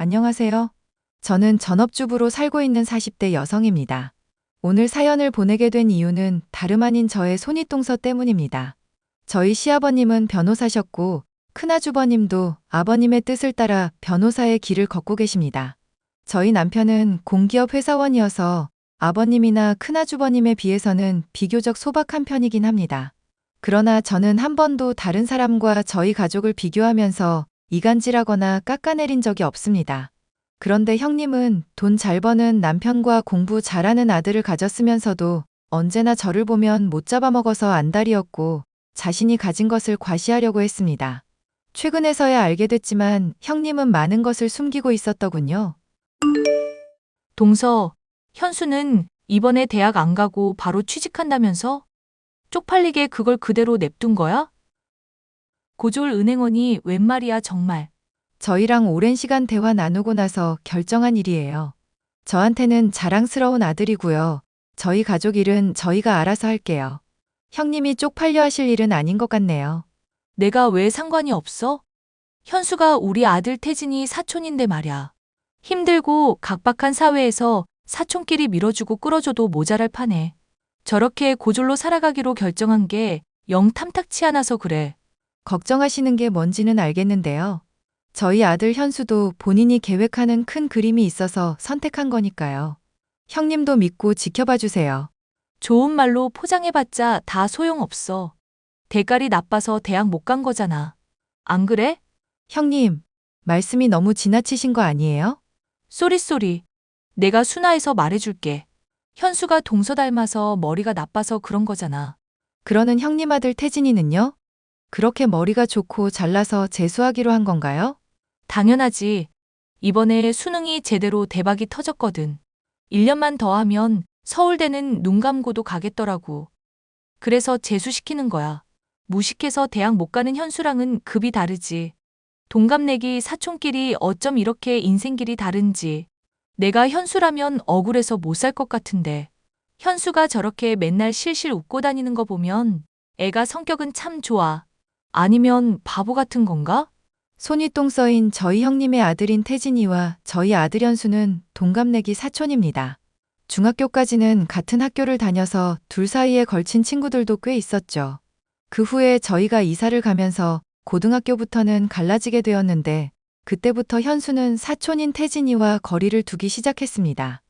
안녕하세요. 저는 전업주부로 살고 있는 40대 여성입니다. 오늘 사연을 보내게 된 이유는 다름 아닌 저의 손윗동서 때문입니다. 저희 시아버님은 변호사셨고, 큰아주버님도 아버님의 뜻을 따라 변호사의 길을 걷고 계십니다. 저희 남편은 공기업 회사원이어서 아버님이나 큰아주버님에 비해서는 비교적 소박한 편이긴 합니다. 그러나 저는 한 번도 다른 사람과 저희 가족을 비교하면서 이간질하거나 깎아내린 적이 없습니다. 그런데 형님은 돈 잘 버는 남편과 공부 잘하는 아들을 가졌으면서도 언제나 저를 보면 못 잡아먹어서 안달이었고 자신이 가진 것을 과시하려고 했습니다. 최근에서야 알게 됐지만 형님은 많은 것을 숨기고 있었더군요. 동서, 현수는 이번에 대학 안 가고 바로 취직한다면서? 쪽팔리게 그걸 그대로 냅둔 거야? 고졸 은행원이 웬 말이야 정말. 저희랑 오랜 시간 대화 나누고 나서 결정한 일이에요. 저한테는 자랑스러운 아들이고요. 저희 가족 일은 저희가 알아서 할게요. 형님이 쪽팔려 하실 일은 아닌 것 같네요. 내가 왜 상관이 없어? 현수가 우리 아들 태진이 사촌인데 말야. 힘들고 각박한 사회에서 사촌끼리 밀어주고 끌어줘도 모자랄 판에. 저렇게 고졸로 살아가기로 결정한 게 영 탐탁치 않아서 그래. 걱정하시는 게 뭔지는 알겠는데요. 저희 아들 현수도 본인이 계획하는 큰 그림이 있어서 선택한 거니까요. 형님도 믿고 지켜봐 주세요. 좋은 말로 포장해봤자 다 소용없어. 대가리 나빠서 대학 못 간 거잖아. 안 그래? 형님, 말씀이 너무 지나치신 거 아니에요? 쏘리. 내가 순화해서 말해줄게. 현수가 동서 닮아서 머리가 나빠서 그런 거잖아. 그러는 형님 아들 태진이는요? 그렇게 머리가 좋고 잘나서 재수하기로 한 건가요? 당연하지. 이번에 수능이 제대로 대박이 터졌거든. 1년만 더 하면 서울대는 눈 감고도 가겠더라고. 그래서 재수시키는 거야. 무식해서 대학 못 가는 현수랑은 급이 다르지. 동갑내기 사촌끼리 어쩜 이렇게 인생길이 다른지. 내가 현수라면 억울해서 못 살 것 같은데. 현수가 저렇게 맨날 실실 웃고 다니는 거 보면 애가 성격은 참 좋아. 아니면 바보 같은 건가? 손윗동서인 저희 형님의 아들인 태진이와 저희 아들 현수는 동갑내기 사촌입니다. 중학교까지는 같은 학교를 다녀서 둘 사이에 걸친 친구들도 꽤 있었죠. 그 후에 저희가 이사를 가면서 고등학교부터는 갈라지게 되었는데 그때부터 현수는 사촌인 태진이와 거리를 두기 시작했습니다.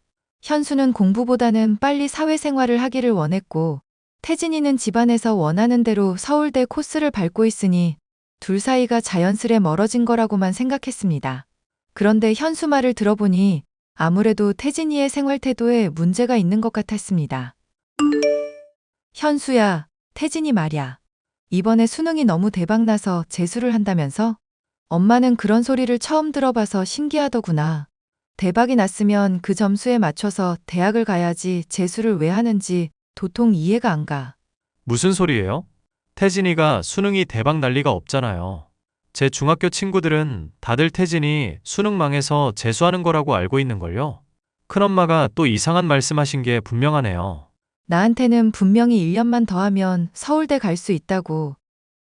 현수는 공부보다는 빨리 사회생활을 하기를 원했고 태진이는 집안에서 원하는 대로 서울대 코스를 밟고 있으니 둘 사이가 자연스레 멀어진 거라고만 생각했습니다. 그런데 현수 말을 들어보니 아무래도 태진이의 생활 태도에 문제가 있는 것 같았습니다. 현수야, 태진이 말야. 이번에 수능이 너무 대박나서 재수를 한다면서? 엄마는 그런 소리를 처음 들어봐서 신기하더구나. 대박이 났으면 그 점수에 맞춰서 대학을 가야지 재수를 왜 하는지 도통 이해가 안 가. 무슨 소리예요? 태진이가 수능이 대박 날 리가 없잖아요. 제 중학교 친구들은 다들 태진이 수능 망해서 재수하는 거라고 알고 있는걸요. 큰엄마가 또 이상한 말씀하신 게 분명하네요. 나한테는 분명히 1년만 더 하면 서울대 갈 수 있다고.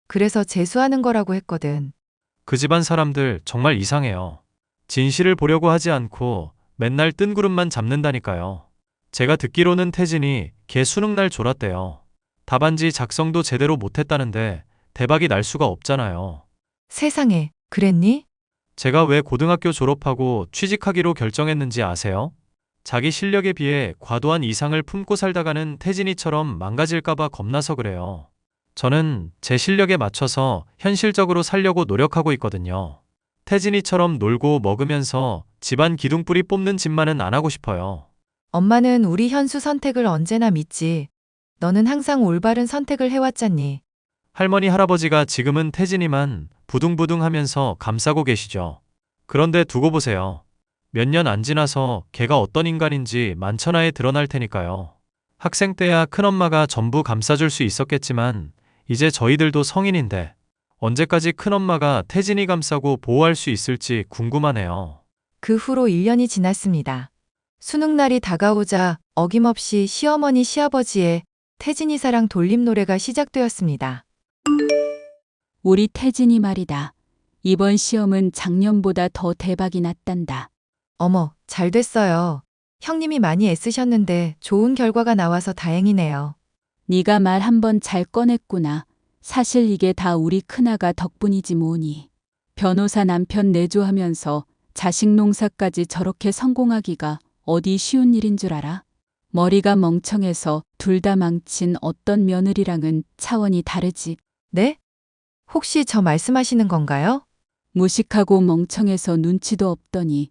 그래서 재수하는 거라고 했거든. 그 집안 사람들 정말 이상해요. 진실을 보려고 하지 않고 맨날 뜬구름만 잡는다니까요. 제가 듣기로는 태진이 걔 수능 날 졸았대요. 답안지 작성도 제대로 못했다는데 대박이 날 수가 없잖아요. 세상에, 그랬니? 제가 왜 고등학교 졸업하고 취직하기로 결정했는지 아세요? 자기 실력에 비해 과도한 이상을 품고 살다가는 태진이처럼 망가질까봐 겁나서 그래요. 저는 제 실력에 맞춰서 현실적으로 살려고 노력하고 있거든요. 태진이처럼 놀고 먹으면서 집안 기둥뿌리 뽑는 짓만은 안 하고 싶어요. 엄마는 우리 현수 선택을 언제나 믿지. 너는 항상 올바른 선택을 해왔잖니. 할머니 할아버지가 지금은 태진이만 부둥부둥 하면서 감싸고 계시죠. 그런데 두고 보세요. 몇 년 안 지나서 걔가 어떤 인간인지 만천하에 드러날 테니까요. 학생 때야 큰엄마가 전부 감싸줄 수 있었겠지만 이제 저희들도 성인인데 언제까지 큰엄마가 태진이 감싸고 보호할 수 있을지 궁금하네요. 그 후로 1년이 지났습니다. 수능날이 다가오자 어김없이 시어머니 시아버지의 태진이 사랑 돌림 노래가 시작되었습니다. 우리 태진이 말이다. 이번 시험은 작년보다 더 대박이 났단다. 어머, 잘 됐어요. 형님이 많이 애쓰셨는데 좋은 결과가 나와서 다행이네요. 네가 말 한번 잘 꺼냈구나. 사실 이게 다 우리 큰아가 덕분이지 뭐니. 변호사 남편 내조하면서 자식 농사까지 저렇게 성공하기가 어디 쉬운 일인 줄 알아? 머리가 멍청해서 둘 다 망친 어떤 며느리랑은 차원이 다르지. 네? 혹시 저 말씀하시는 건가요? 무식하고 멍청해서 눈치도 없더니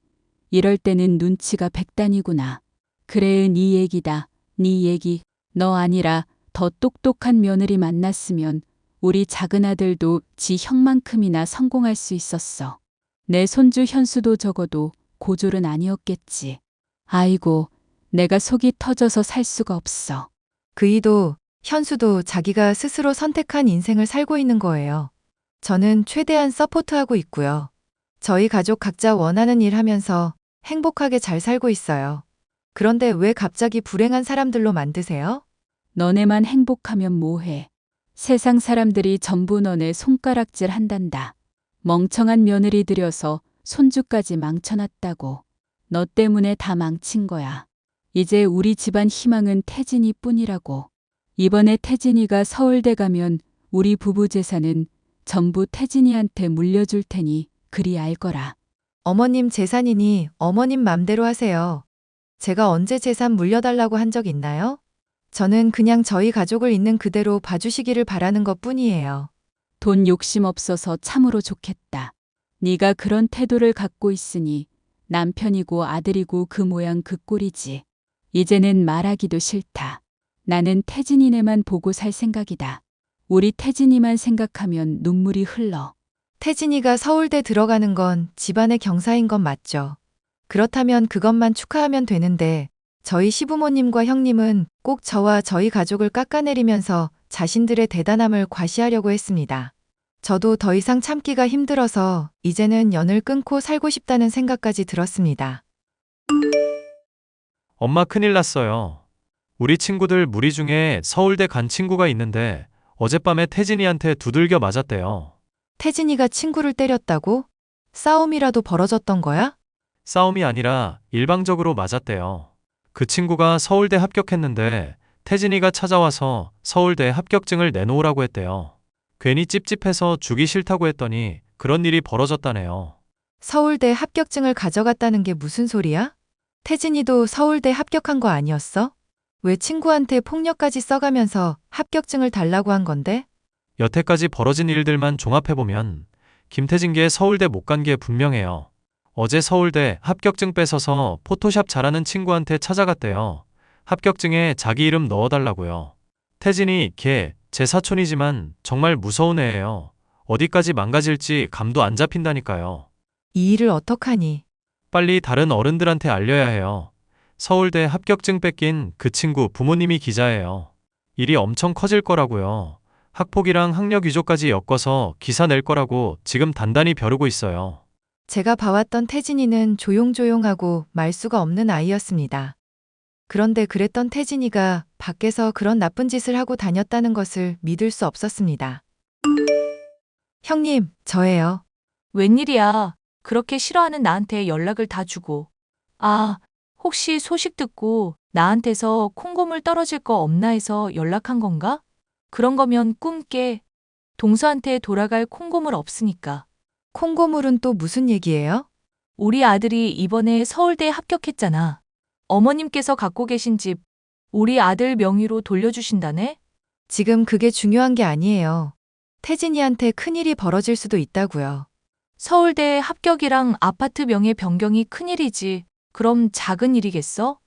이럴 때는 눈치가 백단이구나. 그래, 네 얘기다. 네 얘기. 너 아니라 더 똑똑한 며느리 만났으면 우리 작은 아들도 지 형만큼이나 성공할 수 있었어. 내 손주 현수도 적어도 고졸은 아니었겠지. 아이고, 내가 속이 터져서 살 수가 없어. 그이도, 현수도 자기가 스스로 선택한 인생을 살고 있는 거예요. 저는 최대한 서포트하고 있고요. 저희 가족 각자 원하는 일 하면서 행복하게 잘 살고 있어요. 그런데 왜 갑자기 불행한 사람들로 만드세요? 너네만 행복하면 뭐해. 세상 사람들이 전부 너네 손가락질 한단다. 멍청한 며느리 들여서 손주까지 망쳐놨다고. 너 때문에 다 망친 거야. 이제 우리 집안 희망은 태진이 뿐이라고. 이번에 태진이가 서울대 가면 우리 부부 재산은 전부 태진이한테 물려줄 테니 그리 알거라. 어머님 재산이니 어머님 맘대로 하세요. 제가 언제 재산 물려달라고 한 적 있나요? 저는 그냥 저희 가족을 있는 그대로 봐주시기를 바라는 것 뿐이에요. 돈 욕심 없어서 참으로 좋겠다. 네가 그런 태도를 갖고 있으니 남편이고 아들이고 그 모양 그 꼴이지. 이제는 말하기도 싫다. 나는 태진이네만 보고 살 생각이다. 우리 태진이만 생각하면 눈물이 흘러. 태진이가 서울대 들어가는 건 집안의 경사인 건 맞죠. 그렇다면 그것만 축하하면 되는데 저희 시부모님과 형님은 꼭 저와 저희 가족을 깎아내리면서 자신들의 대단함을 과시하려고 했습니다. 저도 더 이상 참기가 힘들어서 이제는 연을 끊고 살고 싶다는 생각까지 들었습니다. 엄마 큰일 났어요. 우리 친구들 무리 중에 서울대 간 친구가 있는데 어젯밤에 태진이한테 두들겨 맞았대요. 태진이가 친구를 때렸다고? 싸움이라도 벌어졌던 거야? 싸움이 아니라 일방적으로 맞았대요. 그 친구가 서울대 합격했는데 태진이가 찾아와서 서울대 합격증을 내놓으라고 했대요. 괜히 찝찝해서 주기 싫다고 했더니 그런 일이 벌어졌다네요. 서울대 합격증을 가져갔다는 게 무슨 소리야? 태진이도 서울대 합격한 거 아니었어? 왜 친구한테 폭력까지 써가면서 합격증을 달라고 한 건데? 여태까지 벌어진 일들만 종합해보면 김태진계 서울대 못 간 게 분명해요. 어제 서울대 합격증 뺏어서 포토샵 잘하는 친구한테 찾아갔대요. 합격증에 자기 이름 넣어달라고요. 태진이 걔 제 사촌이지만 정말 무서운 애예요. 어디까지 망가질지 감도 안 잡힌다니까요. 이 일을 어떡하니? 빨리 다른 어른들한테 알려야 해요. 서울대 합격증 뺏긴 그 친구 부모님이 기자예요. 일이 엄청 커질 거라고요. 학폭이랑 학력 위조까지 엮어서 기사 낼 거라고 지금 단단히 벼르고 있어요. 제가 봐왔던 태진이는 조용조용하고 말수가 없는 아이였습니다. 그런데 그랬던 태진이가 밖에서 그런 나쁜 짓을 하고 다녔다는 것을 믿을 수 없었습니다. 형님, 저예요. 웬일이야. 그렇게 싫어하는 나한테 연락을 다 주고. 아, 혹시 소식 듣고 나한테서 콩고물 떨어질 거 없나 해서 연락한 건가? 그런 거면 꿈 깨. 동서한테 돌아갈 콩고물 없으니까. 콩고물은 또 무슨 얘기예요? 우리 아들이 이번에 서울대에 합격했잖아. 어머님께서 갖고 계신 집 우리 아들 명의로 돌려주신다네? 지금 그게 중요한 게 아니에요. 태진이한테 큰일이 벌어질 수도 있다고요. 서울대 합격이랑 아파트 명의 변경이 큰일이지. 그럼 작은 일이겠어?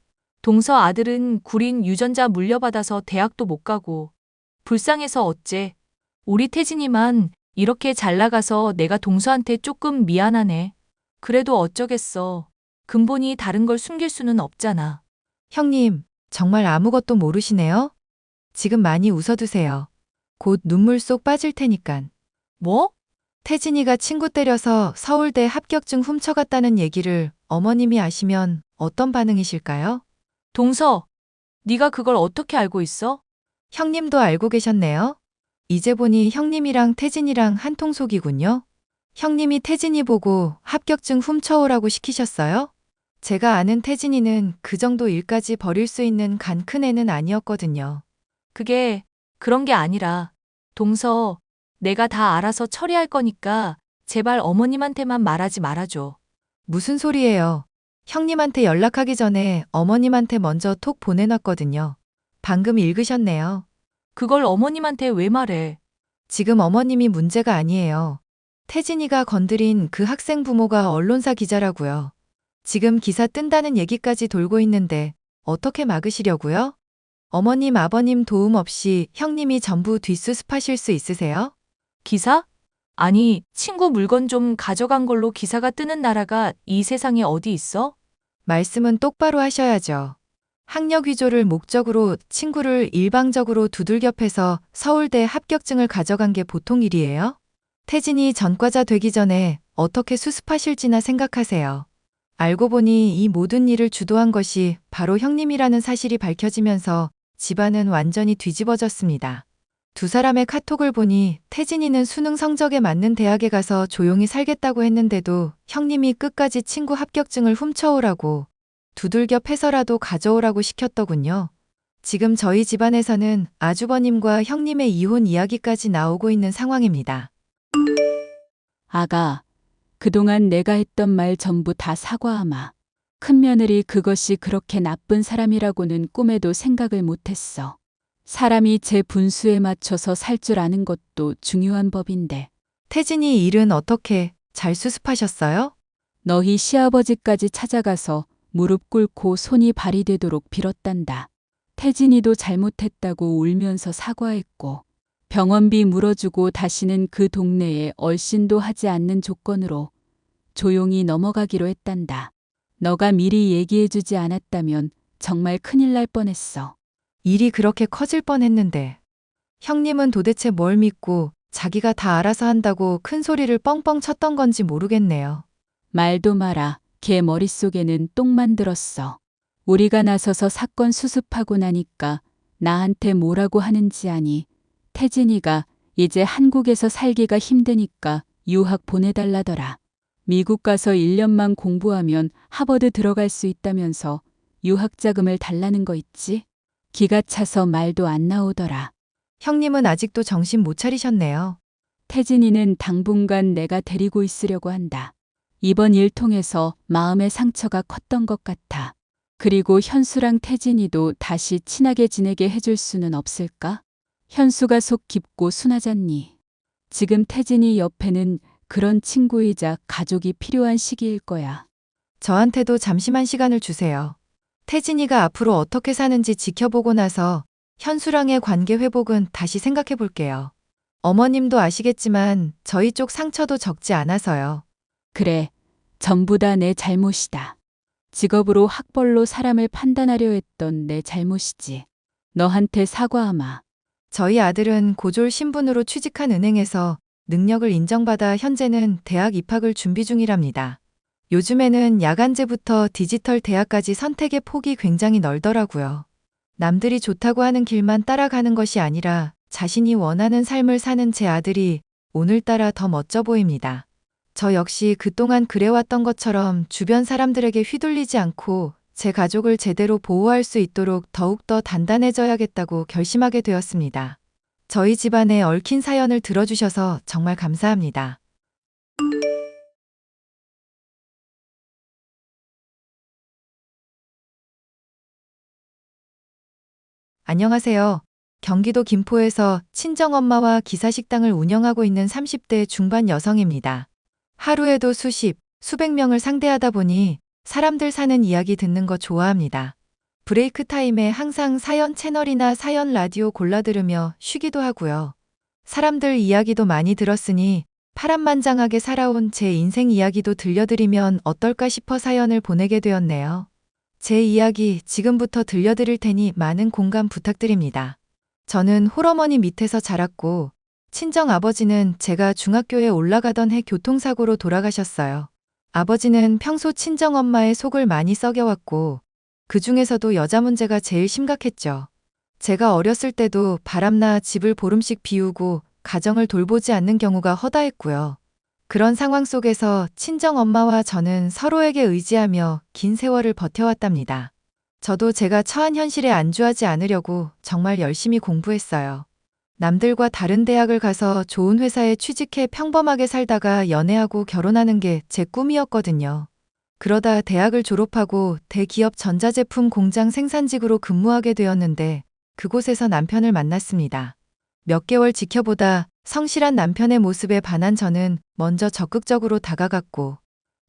동서 아들은 구린 유전자 물려받아서 대학도 못 가고. 불쌍해서 어째. 우리 태진이만 이렇게 잘 나가서 내가 동서한테 조금 미안하네. 그래도 어쩌겠어. 근본이 다른 걸 숨길 수는 없잖아. 형님, 정말 아무것도 모르시네요? 지금 많이 웃어두세요. 곧 눈물 쏙 빠질 테니깐. 뭐? 태진이가 친구 때려서 서울대 합격증 훔쳐갔다는 얘기를 어머님이 아시면 어떤 반응이실까요? 동서, 네가 그걸 어떻게 알고 있어? 형님도 알고 계셨네요. 이제 보니 형님이랑 태진이랑 한통속이군요. 형님이 태진이 보고 합격증 훔쳐오라고 시키셨어요? 제가 아는 태진이는 그 정도 일까지 벌일 수 있는 간 큰 애는 아니었거든요. 그게 그런 게 아니라 동서 내가 다 알아서 처리할 거니까 제발 어머님한테만 말하지 말아줘. 무슨 소리예요? 형님한테 연락하기 전에 어머님한테 먼저 톡 보내놨거든요. 방금 읽으셨네요. 그걸 어머님한테 왜 말해? 지금 어머님이 문제가 아니에요. 태진이가 건드린 그 학생 부모가 언론사 기자라고요. 지금 기사 뜬다는 얘기까지 돌고 있는데 어떻게 막으시려고요? 어머님, 아버님 도움 없이 형님이 전부 뒷수습하실 수 있으세요? 기사? 아니, 친구 물건 좀 가져간 걸로 기사가 뜨는 나라가 이 세상에 어디 있어? 말씀은 똑바로 하셔야죠. 학력 위조를 목적으로 친구를 일방적으로 두들겨 패서 서울대 합격증을 가져간 게 보통 일이에요? 태진이 전과자 되기 전에 어떻게 수습하실지나 생각하세요. 알고 보니 이 모든 일을 주도한 것이 바로 형님이라는 사실이 밝혀지면서 집안은 완전히 뒤집어졌습니다. 두 사람의 카톡을 보니 태진이는 수능 성적에 맞는 대학에 가서 조용히 살겠다고 했는데도 형님이 끝까지 친구 합격증을 훔쳐오라고 두들겨 패서라도 가져오라고 시켰더군요. 지금 저희 집안에서는 아주버님과 형님의 이혼 이야기까지 나오고 있는 상황입니다. 아가, 그동안 내가 했던 말 전부 다 사과하마. 큰며느리 그것이 그렇게 나쁜 사람이라고는 꿈에도 생각을 못했어. 사람이 제 분수에 맞춰서 살 줄 아는 것도 중요한 법인데. 태진이 일은 어떻게 잘 수습하셨어요? 너희 시아버지까지 찾아가서 무릎 꿇고 손이 발이 되도록 빌었단다. 태진이도 잘못했다고 울면서 사과했고 병원비 물어주고 다시는 그 동네에 얼씬도 하지 않는 조건으로 조용히 넘어가기로 했단다. 너가 미리 얘기해주지 않았다면 정말 큰일 날 뻔했어. 일이 그렇게 커질 뻔했는데 형님은 도대체 뭘 믿고 자기가 다 알아서 한다고 큰 소리를 뻥뻥 쳤던 건지 모르겠네요. 말도 마라. 걔 머릿속에는 똥만 들었어. 우리가 나서서 사건 수습하고 나니까 나한테 뭐라고 하는지 아니. 태진이가 이제 한국에서 살기가 힘드니까 유학 보내달라더라. 미국 가서 1년만 공부하면 하버드 들어갈 수 있다면서 유학 자금을 달라는 거 있지? 기가 차서 말도 안 나오더라. 형님은 아직도 정신 못 차리셨네요. 태진이는 당분간 내가 데리고 있으려고 한다. 이번 일 통해서 마음의 상처가 컸던 것 같아. 그리고 현수랑 태진이도 다시 친하게 지내게 해줄 수는 없을까? 현수가 속 깊고 순하잖니. 지금 태진이 옆에는 그런 친구이자 가족이 필요한 시기일 거야. 저한테도 잠시만 시간을 주세요. 태진이가 앞으로 어떻게 사는지 지켜보고 나서 현수랑의 관계 회복은 다시 생각해 볼게요. 어머님도 아시겠지만 저희 쪽 상처도 적지 않아서요. 그래, 전부 다 내 잘못이다. 직업으로 학벌로 사람을 판단하려 했던 내 잘못이지. 너한테 사과하마. 저희 아들은 고졸 신분으로 취직한 은행에서 능력을 인정받아 현재는 대학 입학을 준비 중이랍니다. 요즘에는 야간제부터 디지털 대학까지 선택의 폭이 굉장히 넓더라고요. 남들이 좋다고 하는 길만 따라가는 것이 아니라 자신이 원하는 삶을 사는 제 아들이 오늘따라 더 멋져 보입니다. 저 역시 그동안 그래왔던 것처럼 주변 사람들에게 휘둘리지 않고 제 가족을 제대로 보호할 수 있도록 더욱더 단단해져야겠다고 결심하게 되었습니다. 저희 집안의 얽힌 사연을 들어주셔서 정말 감사합니다. 안녕하세요. 경기도 김포에서 친정엄마와 기사식당을 운영하고 있는 30대 중반 여성입니다. 하루에도 수백 명을 상대하다 보니 사람들 사는 이야기 듣는 거 좋아합니다. 브레이크 타임에 항상 사연 채널이나 사연 라디오 골라 들으며 쉬기도 하고요. 사람들 이야기도 많이 들었으니 파란만장하게 살아온 제 인생 이야기도 들려드리면 어떨까 싶어 사연을 보내게 되었네요. 제 이야기 지금부터 들려드릴 테니 많은 공감 부탁드립니다. 저는 홀어머니 밑에서 자랐고 친정 아버지는 제가 중학교에 올라가던 해 교통사고로 돌아가셨어요. 아버지는 평소 친정 엄마의 속을 많이 썩여왔고 그 중에서도 여자 문제가 제일 심각했죠. 제가 어렸을 때도 바람나 집을 보름씩 비우고 가정을 돌보지 않는 경우가 허다했고요. 그런 상황 속에서 친정 엄마와 저는 서로에게 의지하며 긴 세월을 버텨왔답니다. 저도 제가 처한 현실에 안주하지 않으려고 정말 열심히 공부했어요. 남들과 다른 대학을 가서 좋은 회사에 취직해 평범하게 살다가 연애하고 결혼하는 게 제 꿈이었거든요. 그러다 대학을 졸업하고 대기업 전자제품 공장 생산직으로 근무하게 되었는데 그곳에서 남편을 만났습니다. 몇 개월 지켜보다 성실한 남편의 모습에 반한 저는 먼저 적극적으로 다가갔고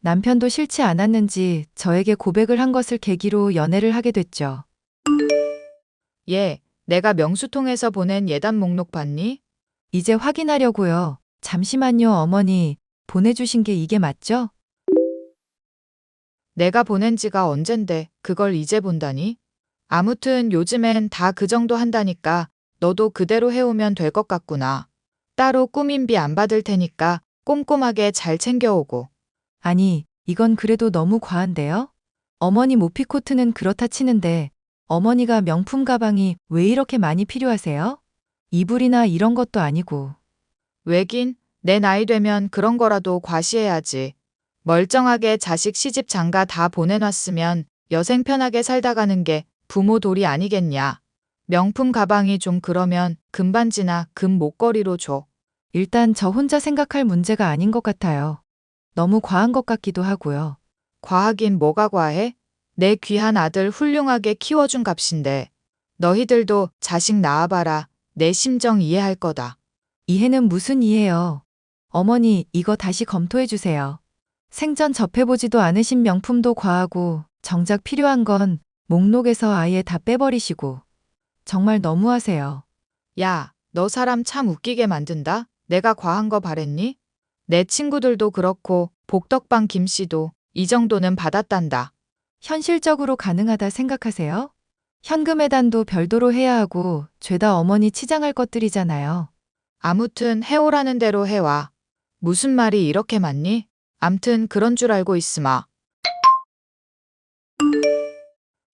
남편도 싫지 않았는지 저에게 고백을 한 것을 계기로 연애를 하게 됐죠. 얘, 내가 명수통에서 보낸 예단 목록 봤니? 이제 확인하려고요. 잠시만요, 어머니. 보내주신 게 이게 맞죠? 내가 보낸 지가 언젠데 그걸 이제 본다니? 아무튼 요즘엔 다 그 정도 한다니까 너도 그대로 해오면 될 것 같구나. 따로 꾸민비 안 받을 테니까 꼼꼼하게 잘 챙겨오고. 아니, 이건 그래도 너무 과한데요? 어머니 모피코트는 그렇다 치는데 어머니가 명품 가방이 왜 이렇게 많이 필요하세요? 이불이나 이런 것도 아니고. 왜긴 내 나이 되면 그런 거라도 과시해야지. 멀쩡하게 자식 시집 장가 다 보내놨으면 여생 편하게 살다 가는 게 부모 도리 아니겠냐. 명품 가방이 좀 그러면 금반지나 금 목걸이로 줘. 일단 저 혼자 생각할 문제가 아닌 것 같아요. 너무 과한 것 같기도 하고요. 과하긴 뭐가 과해? 내 귀한 아들 훌륭하게 키워준 값인데. 너희들도 자식 낳아봐라. 내 심정 이해할 거다. 이해는 무슨 이해요? 어머니, 이거 다시 검토해 주세요. 생전 접해보지도 않으신 명품도 과하고 정작 필요한 건 목록에서 아예 다 빼버리시고. 정말 너무하세요. 야, 너 사람 참 웃기게 만든다? 내가 과한 거 바랬니? 내 친구들도 그렇고 복덕방 김씨도 이 정도는 받았단다. 현실적으로 가능하다 생각하세요? 현금 해단도 별도로 해야 하고 죄다 어머니 치장할 것들이잖아요. 아무튼 해오라는 대로 해와. 무슨 말이 이렇게 많니? 암튼 그런 줄 알고 있으마.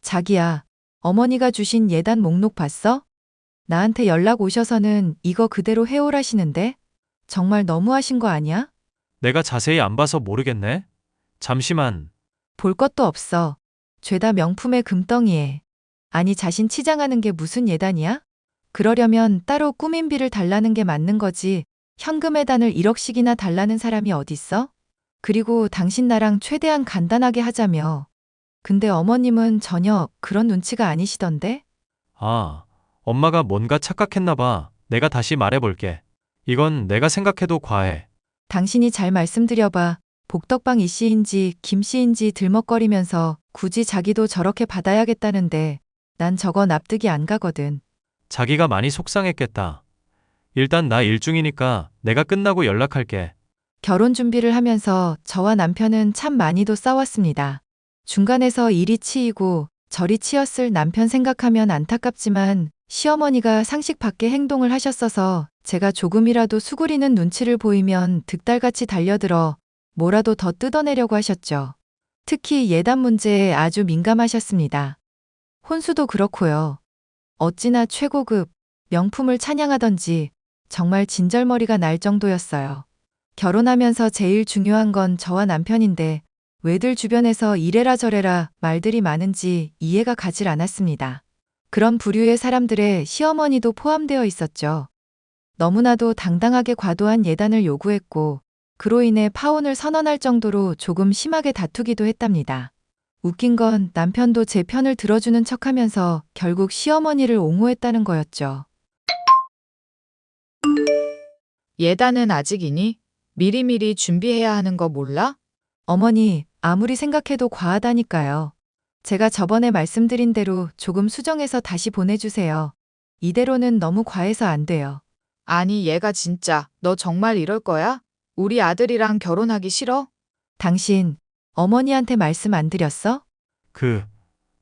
자기야, 어머니가 주신 예단 목록 봤어? 나한테 연락 오셔서는 이거 그대로 해오라시는데? 정말 너무하신 거 아니야? 내가 자세히 안 봐서 모르겠네. 잠시만. 볼 것도 없어. 죄다 명품의 금덩이에. 아니 자신 치장하는 게 무슨 예단이야? 그러려면 따로 꾸민비를 달라는 게 맞는 거지. 현금 예단을 1억씩이나 달라는 사람이 어딨어? 그리고 당신 나랑 최대한 간단하게 하자며. 근데 어머님은 전혀 그런 눈치가 아니시던데? 아, 엄마가 뭔가 착각했나 봐. 내가 다시 말해볼게. 이건 내가 생각해도 과해. 당신이 잘 말씀드려봐. 복덕방 이 씨인지 김 씨인지 들먹거리면서 굳이 자기도 저렇게 받아야겠다는데 난 저거 납득이 안 가거든. 자기가 많이 속상했겠다. 일단 나 일 중이니까 내가 끝나고 연락할게. 결혼 준비를 하면서 저와 남편은 참 많이도 싸웠습니다. 중간에서 이리 치이고 저리 치였을 남편 생각하면 안타깝지만 시어머니가 상식 밖의 행동을 하셨어서 제가 조금이라도 수그리는 눈치를 보이면 득달같이 달려들어 뭐라도 더 뜯어내려고 하셨죠. 특히 예단 문제에 아주 민감하셨습니다. 혼수도 그렇고요. 어찌나 최고급 명품을 찬양하던지 정말 진절머리가 날 정도였어요. 결혼하면서 제일 중요한 건 저와 남편인데 왜들 주변에서 이래라 저래라 말들이 많은지 이해가 가질 않았습니다. 그런 부류의 사람들의 시어머니도 포함되어 있었죠. 너무나도 당당하게 과도한 예단을 요구했고 그로 인해 파혼을 선언할 정도로 조금 심하게 다투기도 했답니다. 웃긴 건 남편도 제 편을 들어주는 척하면서 결국 시어머니를 옹호했다는 거였죠. 예단은 아직이니? 미리미리 준비해야 하는 거 몰라? 어머니, 아무리 생각해도 과하다니까요. 제가 저번에 말씀드린 대로 조금 수정해서 다시 보내주세요. 이대로는 너무 과해서 안 돼요. 아니 얘가 진짜 너 정말 이럴 거야? 우리 아들이랑 결혼하기 싫어? 당신, 어머니한테 말씀 안 드렸어?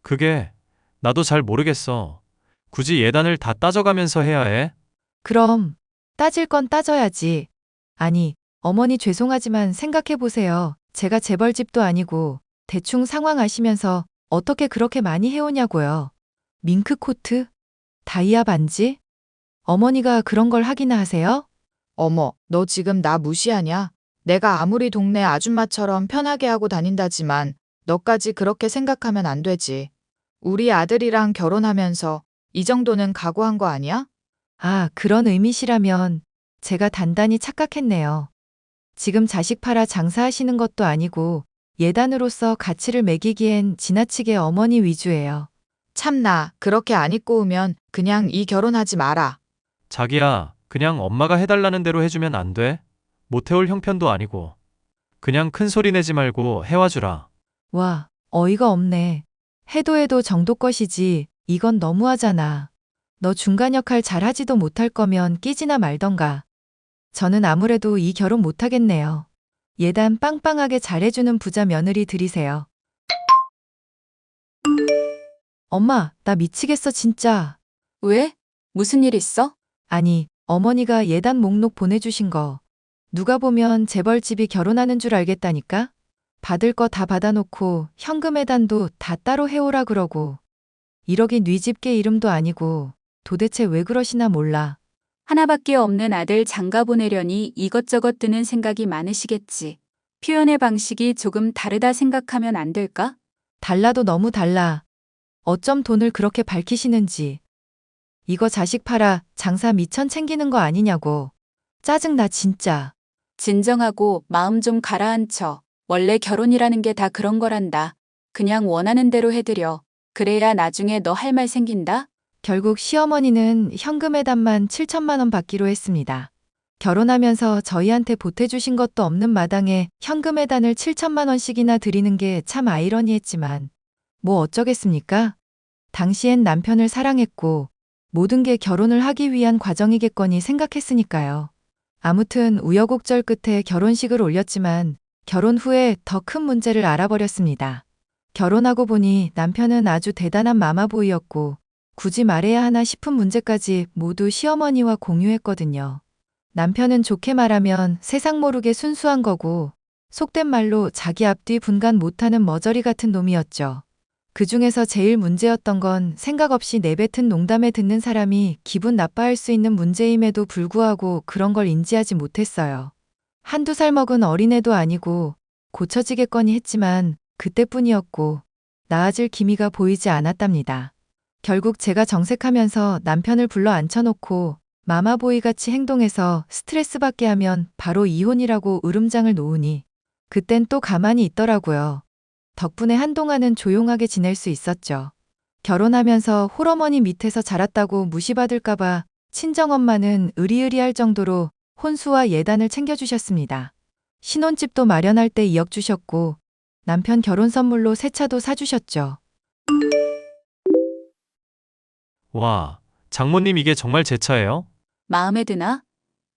그게 나도 잘 모르겠어. 굳이 예단을 다 따져가면서 해야 해? 그럼 따질 건 따져야지. 아니, 어머니 죄송하지만 생각해보세요. 제가 재벌집도 아니고 대충 상황 아시면서 어떻게 그렇게 많이 해오냐고요. 밍크 코트? 다이아 반지? 어머니가 그런 걸 하기나 하세요? 어머, 너 지금 나 무시하냐? 내가 아무리 동네 아줌마처럼 편하게 하고 다닌다지만 너까지 그렇게 생각하면 안 되지. 우리 아들이랑 결혼하면서 이 정도는 각오한 거 아니야? 아, 그런 의미시라면 제가 단단히 착각했네요. 지금 자식 팔아 장사하시는 것도 아니고 예단으로서 가치를 매기기엔 지나치게 어머니 위주예요. 참나, 그렇게 안 입고 오면 그냥 이 결혼하지 마라. 자기야, 그냥 엄마가 해달라는 대로 해주면 안 돼? 못 해올 형편도 아니고. 그냥 큰 소리 내지 말고 해와주라. 와, 어이가 없네. 해도 해도 정도 것이지. 이건 너무하잖아. 너 중간 역할 잘하지도 못할 거면 끼지나 말던가. 저는 아무래도 이 결혼 못하겠네요. 예단 빵빵하게 잘해주는 부자 며느리 들이세요. 엄마, 나 미치겠어 진짜. 왜? 무슨 일 있어? 아니, 어머니가 예단 목록 보내주신 거. 누가 보면 재벌집이 결혼하는 줄 알겠다니까? 받을 거 다 받아놓고 현금 예단도 다 따로 해오라 그러고. 1억이 네 집게 이름도 아니고 도대체 왜 그러시나 몰라. 하나밖에 없는 아들 장가 보내려니 이것저것 드는 생각이 많으시겠지. 표현의 방식이 조금 다르다 생각하면 안 될까? 달라도 너무 달라. 어쩜 돈을 그렇게 밝히시는지. 이거 자식 팔아 장사 미천 챙기는 거 아니냐고. 짜증나 진짜. 진정하고 마음 좀 가라앉혀. 원래 결혼이라는 게 다 그런 거란다. 그냥 원하는 대로 해드려. 그래야 나중에 너 할 말 생긴다? 결국 시어머니는 현금 예단만 7천만 원 받기로 했습니다. 결혼하면서 저희한테 보태주신 것도 없는 마당에 현금 예단을 7천만 원씩이나 드리는 게 참 아이러니했지만 뭐 어쩌겠습니까? 당시엔 남편을 사랑했고 모든 게 결혼을 하기 위한 과정이겠거니 생각했으니까요. 아무튼 우여곡절 끝에 결혼식을 올렸지만 결혼 후에 더 큰 문제를 알아버렸습니다. 결혼하고 보니 남편은 아주 대단한 마마보이였고 굳이 말해야 하나 싶은 문제까지 모두 시어머니와 공유했거든요. 남편은 좋게 말하면 세상 모르게 순수한 거고 속된 말로 자기 앞뒤 분간 못하는 머저리 같은 놈이었죠. 그 중에서 제일 문제였던 건 생각 없이 내뱉은 농담에 듣는 사람이 기분 나빠할 수 있는 문제임에도 불구하고 그런 걸 인지하지 못했어요. 한두 살 먹은 어린애도 아니고 고쳐지겠거니 했지만 그때뿐이었고 나아질 기미가 보이지 않았답니다. 결국 제가 정색하면서 남편을 불러 앉혀놓고 마마보이같이 행동해서 스트레스 받게 하면 바로 이혼이라고 으름장을 놓으니 그땐 또 가만히 있더라고요. 덕분에 한동안은 조용하게 지낼 수 있었죠. 결혼하면서 홀어머니 밑에서 자랐다고 무시받을까봐 친정엄마는 으리으리할 정도로 혼수와 예단을 챙겨주셨습니다. 신혼집도 마련할 때 2억 주셨고 남편 결혼 선물로 새 차도 사주셨죠. 와, 장모님 이게 정말 제 차예요? 마음에 드나?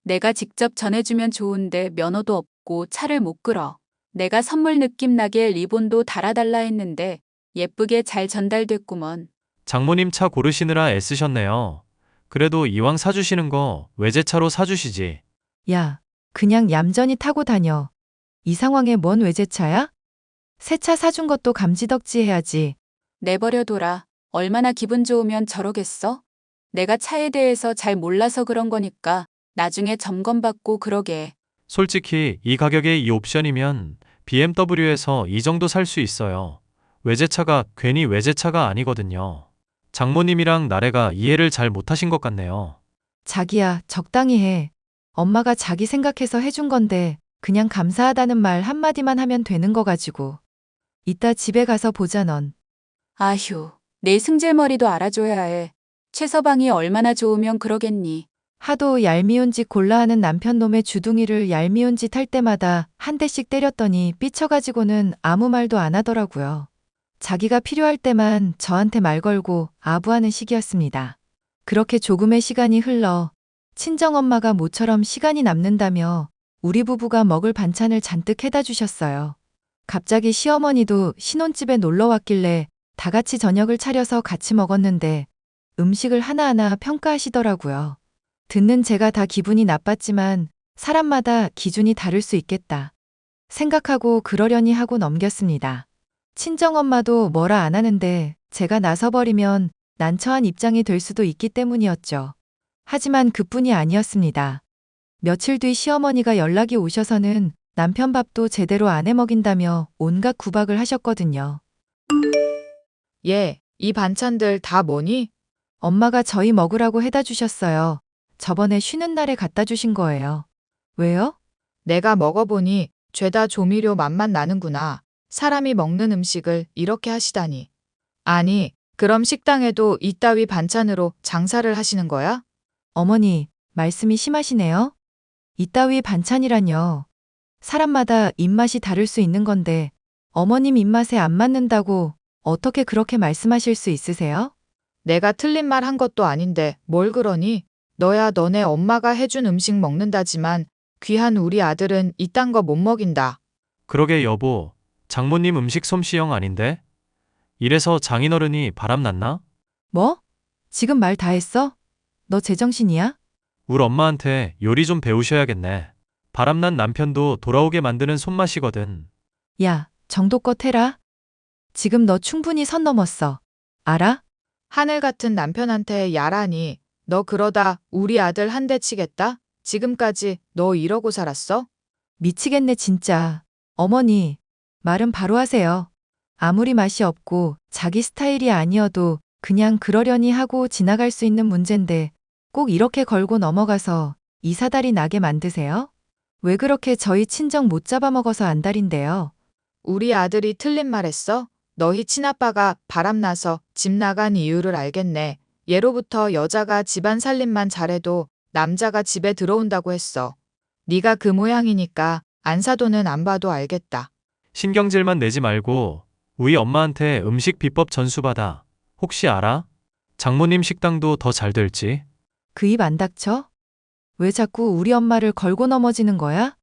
내가 직접 전해주면 좋은데 면허도 없고 차를 못 끌어. 내가 선물 느낌 나게 리본도 달아달라 했는데 예쁘게 잘 전달됐구먼. 장모님 차 고르시느라 애쓰셨네요. 그래도 이왕 사주시는 거 외제차로 사주시지. 야, 그냥 얌전히 타고 다녀. 이 상황에 뭔 외제차야? 새 차 사준 것도 감지덕지 해야지. 내버려둬라. 얼마나 기분 좋으면 저러겠어? 내가 차에 대해서 잘 몰라서 그런 거니까 나중에 점검받고 그러게. 솔직히 이 가격에 이 옵션이면 BMW에서 이 정도 살 수 있어요. 외제차가 괜히 외제차가 아니거든요. 장모님이랑 나래가 이해를 잘 못하신 것 같네요. 자기야, 적당히 해. 엄마가 자기 생각해서 해준 건데 그냥 감사하다는 말 한마디만 하면 되는 거 가지고. 이따 집에 가서 보자 넌. 아휴, 내 승질머리도 알아줘야 해. 최서방이 얼마나 좋으면 그러겠니. 하도 얄미운 짓 골라 하는 남편 놈의 주둥이를 얄미운 짓 할 때마다 한 대씩 때렸더니 삐쳐가지고는 아무 말도 안 하더라고요. 자기가 필요할 때만 저한테 말 걸고 아부하는 시기였습니다. 그렇게 조금의 시간이 흘러 친정엄마가 모처럼 시간이 남는다며 우리 부부가 먹을 반찬을 잔뜩 해다 주셨어요. 갑자기 시어머니도 신혼집에 놀러 왔길래 다 같이 저녁을 차려서 같이 먹었는데 음식을 하나하나 평가하시더라고요. 듣는 제가 다 기분이 나빴지만 사람마다 기준이 다를 수 있겠다 생각하고 그러려니 하고 넘겼습니다. 친정엄마도 뭐라 안 하는데 제가 나서버리면 난처한 입장이 될 수도 있기 때문이었죠. 하지만 그뿐이 아니었습니다. 며칠 뒤 시어머니가 연락이 오셔서는 남편 밥도 제대로 안 해 먹인다며 온갖 구박을 하셨거든요. 얘, 이 반찬들 다 뭐니? 엄마가 저희 먹으라고 해다 주셨어요. 저번에 쉬는 날에 갖다 주신 거예요. 왜요? 내가 먹어보니 죄다 조미료 맛만 나는구나. 사람이 먹는 음식을 이렇게 하시다니. 아니, 그럼 식당에도 이따위 반찬으로 장사를 하시는 거야? 어머니, 말씀이 심하시네요. 이따위 반찬이란요. 사람마다 입맛이 다를 수 있는 건데 어머님 입맛에 안 맞는다고 어떻게 그렇게 말씀하실 수 있으세요? 내가 틀린 말 한 것도 아닌데 뭘 그러니? 너야 너네 엄마가 해준 음식 먹는다지만 귀한 우리 아들은 이딴 거 못 먹인다. 그러게 여보, 장모님 음식 솜씨형 아닌데? 이래서 장인어른이 바람났나? 뭐? 지금 말 다 했어? 너 제정신이야? 울 엄마한테 요리 좀 배우셔야겠네. 바람난 남편도 돌아오게 만드는 손맛이거든. 야, 정도껏 해라. 지금 너 충분히 선 넘었어. 알아? 하늘 같은 남편한테 야라니. 너 그러다 우리 아들 한 대 치겠다? 지금까지 너 이러고 살았어? 미치겠네 진짜. 어머니, 말은 바로 하세요. 아무리 맛이 없고 자기 스타일이 아니어도 그냥 그러려니 하고 지나갈 수 있는 문제인데 꼭 이렇게 걸고 넘어가서 이사달이 나게 만드세요? 왜 그렇게 저희 친정 못 잡아먹어서 안달인데요? 우리 아들이 틀린 말 했어? 너희 친아빠가 바람나서 집 나간 이유를 알겠네. 예로부터 여자가 집안 살림만 잘해도 남자가 집에 들어온다고 했어. 네가 그 모양이니까 안사도는 안 봐도 알겠다. 신경질만 내지 말고 우리 엄마한테 음식 비법 전수받아. 혹시 알아? 장모님 식당도 더 잘 될지? 그 입 안 닥쳐? 왜 자꾸 우리 엄마를 걸고 넘어지는 거야?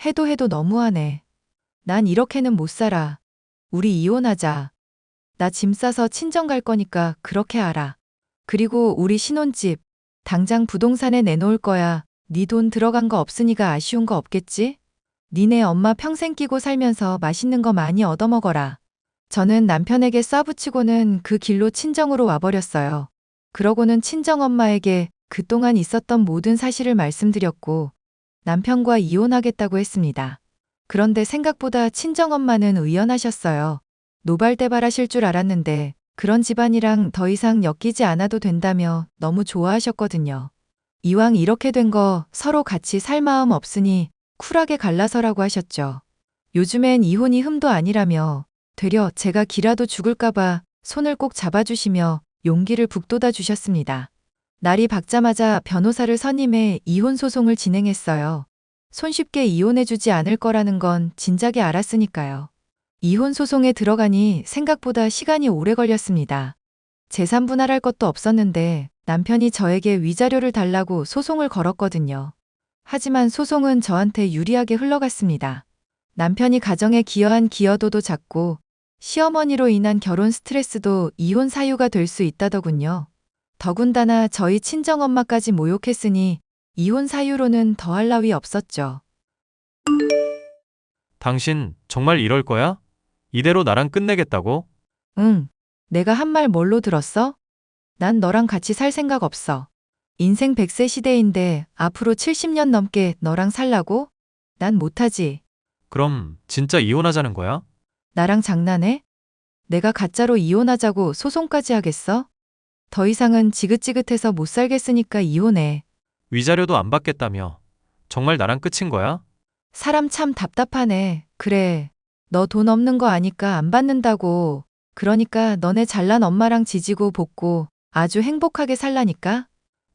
해도 너무하네. 난 이렇게는 못 살아. 우리 이혼하자. 나 짐 싸서 친정 갈 거니까 그렇게 알아. 그리고 우리 신혼집 당장 부동산에 내놓을 거야. 네 돈 들어간 거 없으니까 아쉬운 거 없겠지? 니네 엄마 평생 끼고 살면서 맛있는 거 많이 얻어먹어라. 저는 남편에게 쏴붙이고는 그 길로 친정으로 와버렸어요. 그러고는 친정엄마에게 그동안 있었던 모든 사실을 말씀드렸고 남편과 이혼하겠다고 했습니다. 그런데 생각보다 친정엄마는 의연하셨어요. 노발대발하실 줄 알았는데 그런 집안이랑 더 이상 엮이지 않아도 된다며 너무 좋아하셨거든요. 이왕 이렇게 된 거 서로 같이 살 마음 없으니 쿨하게 갈라서라고 하셨죠. 요즘엔 이혼이 흠도 아니라며 되려 제가 기라도 죽을까봐 손을 꼭 잡아주시며 용기를 북돋아 주셨습니다. 날이 밝자마자 변호사를 선임해 이혼 소송을 진행했어요. 손쉽게 이혼해주지 않을 거라는 건 진작에 알았으니까요. 이혼 소송에 들어가니 생각보다 시간이 오래 걸렸습니다. 재산 분할할 것도 없었는데 남편이 저에게 위자료를 달라고 소송을 걸었거든요. 하지만 소송은 저한테 유리하게 흘러갔습니다. 남편이 가정에 기여한 기여도도 작고 시어머니로 인한 결혼 스트레스도 이혼 사유가 될 수 있다더군요. 더군다나 저희 친정엄마까지 모욕했으니 이혼 사유로는 더할 나위 없었죠. 당신 정말 이럴 거야? 이대로 나랑 끝내겠다고? 응, 내가 한 말 뭘로 들었어? 난 너랑 같이 살 생각 없어. 인생 100세 시대인데 앞으로 70년 넘게 너랑 살라고? 난 못하지. 그럼 진짜 이혼하자는 거야? 나랑 장난해? 내가 가짜로 이혼하자고 소송까지 하겠어? 더 이상은 지긋지긋해서 못 살겠으니까 이혼해. 위자료도 안 받겠다며. 정말 나랑 끝인 거야? 사람 참 답답하네. 그래. 너 돈 없는 거 아니까 안 받는다고. 그러니까 너네 잘난 엄마랑 지지고 볶고 아주 행복하게 살라니까?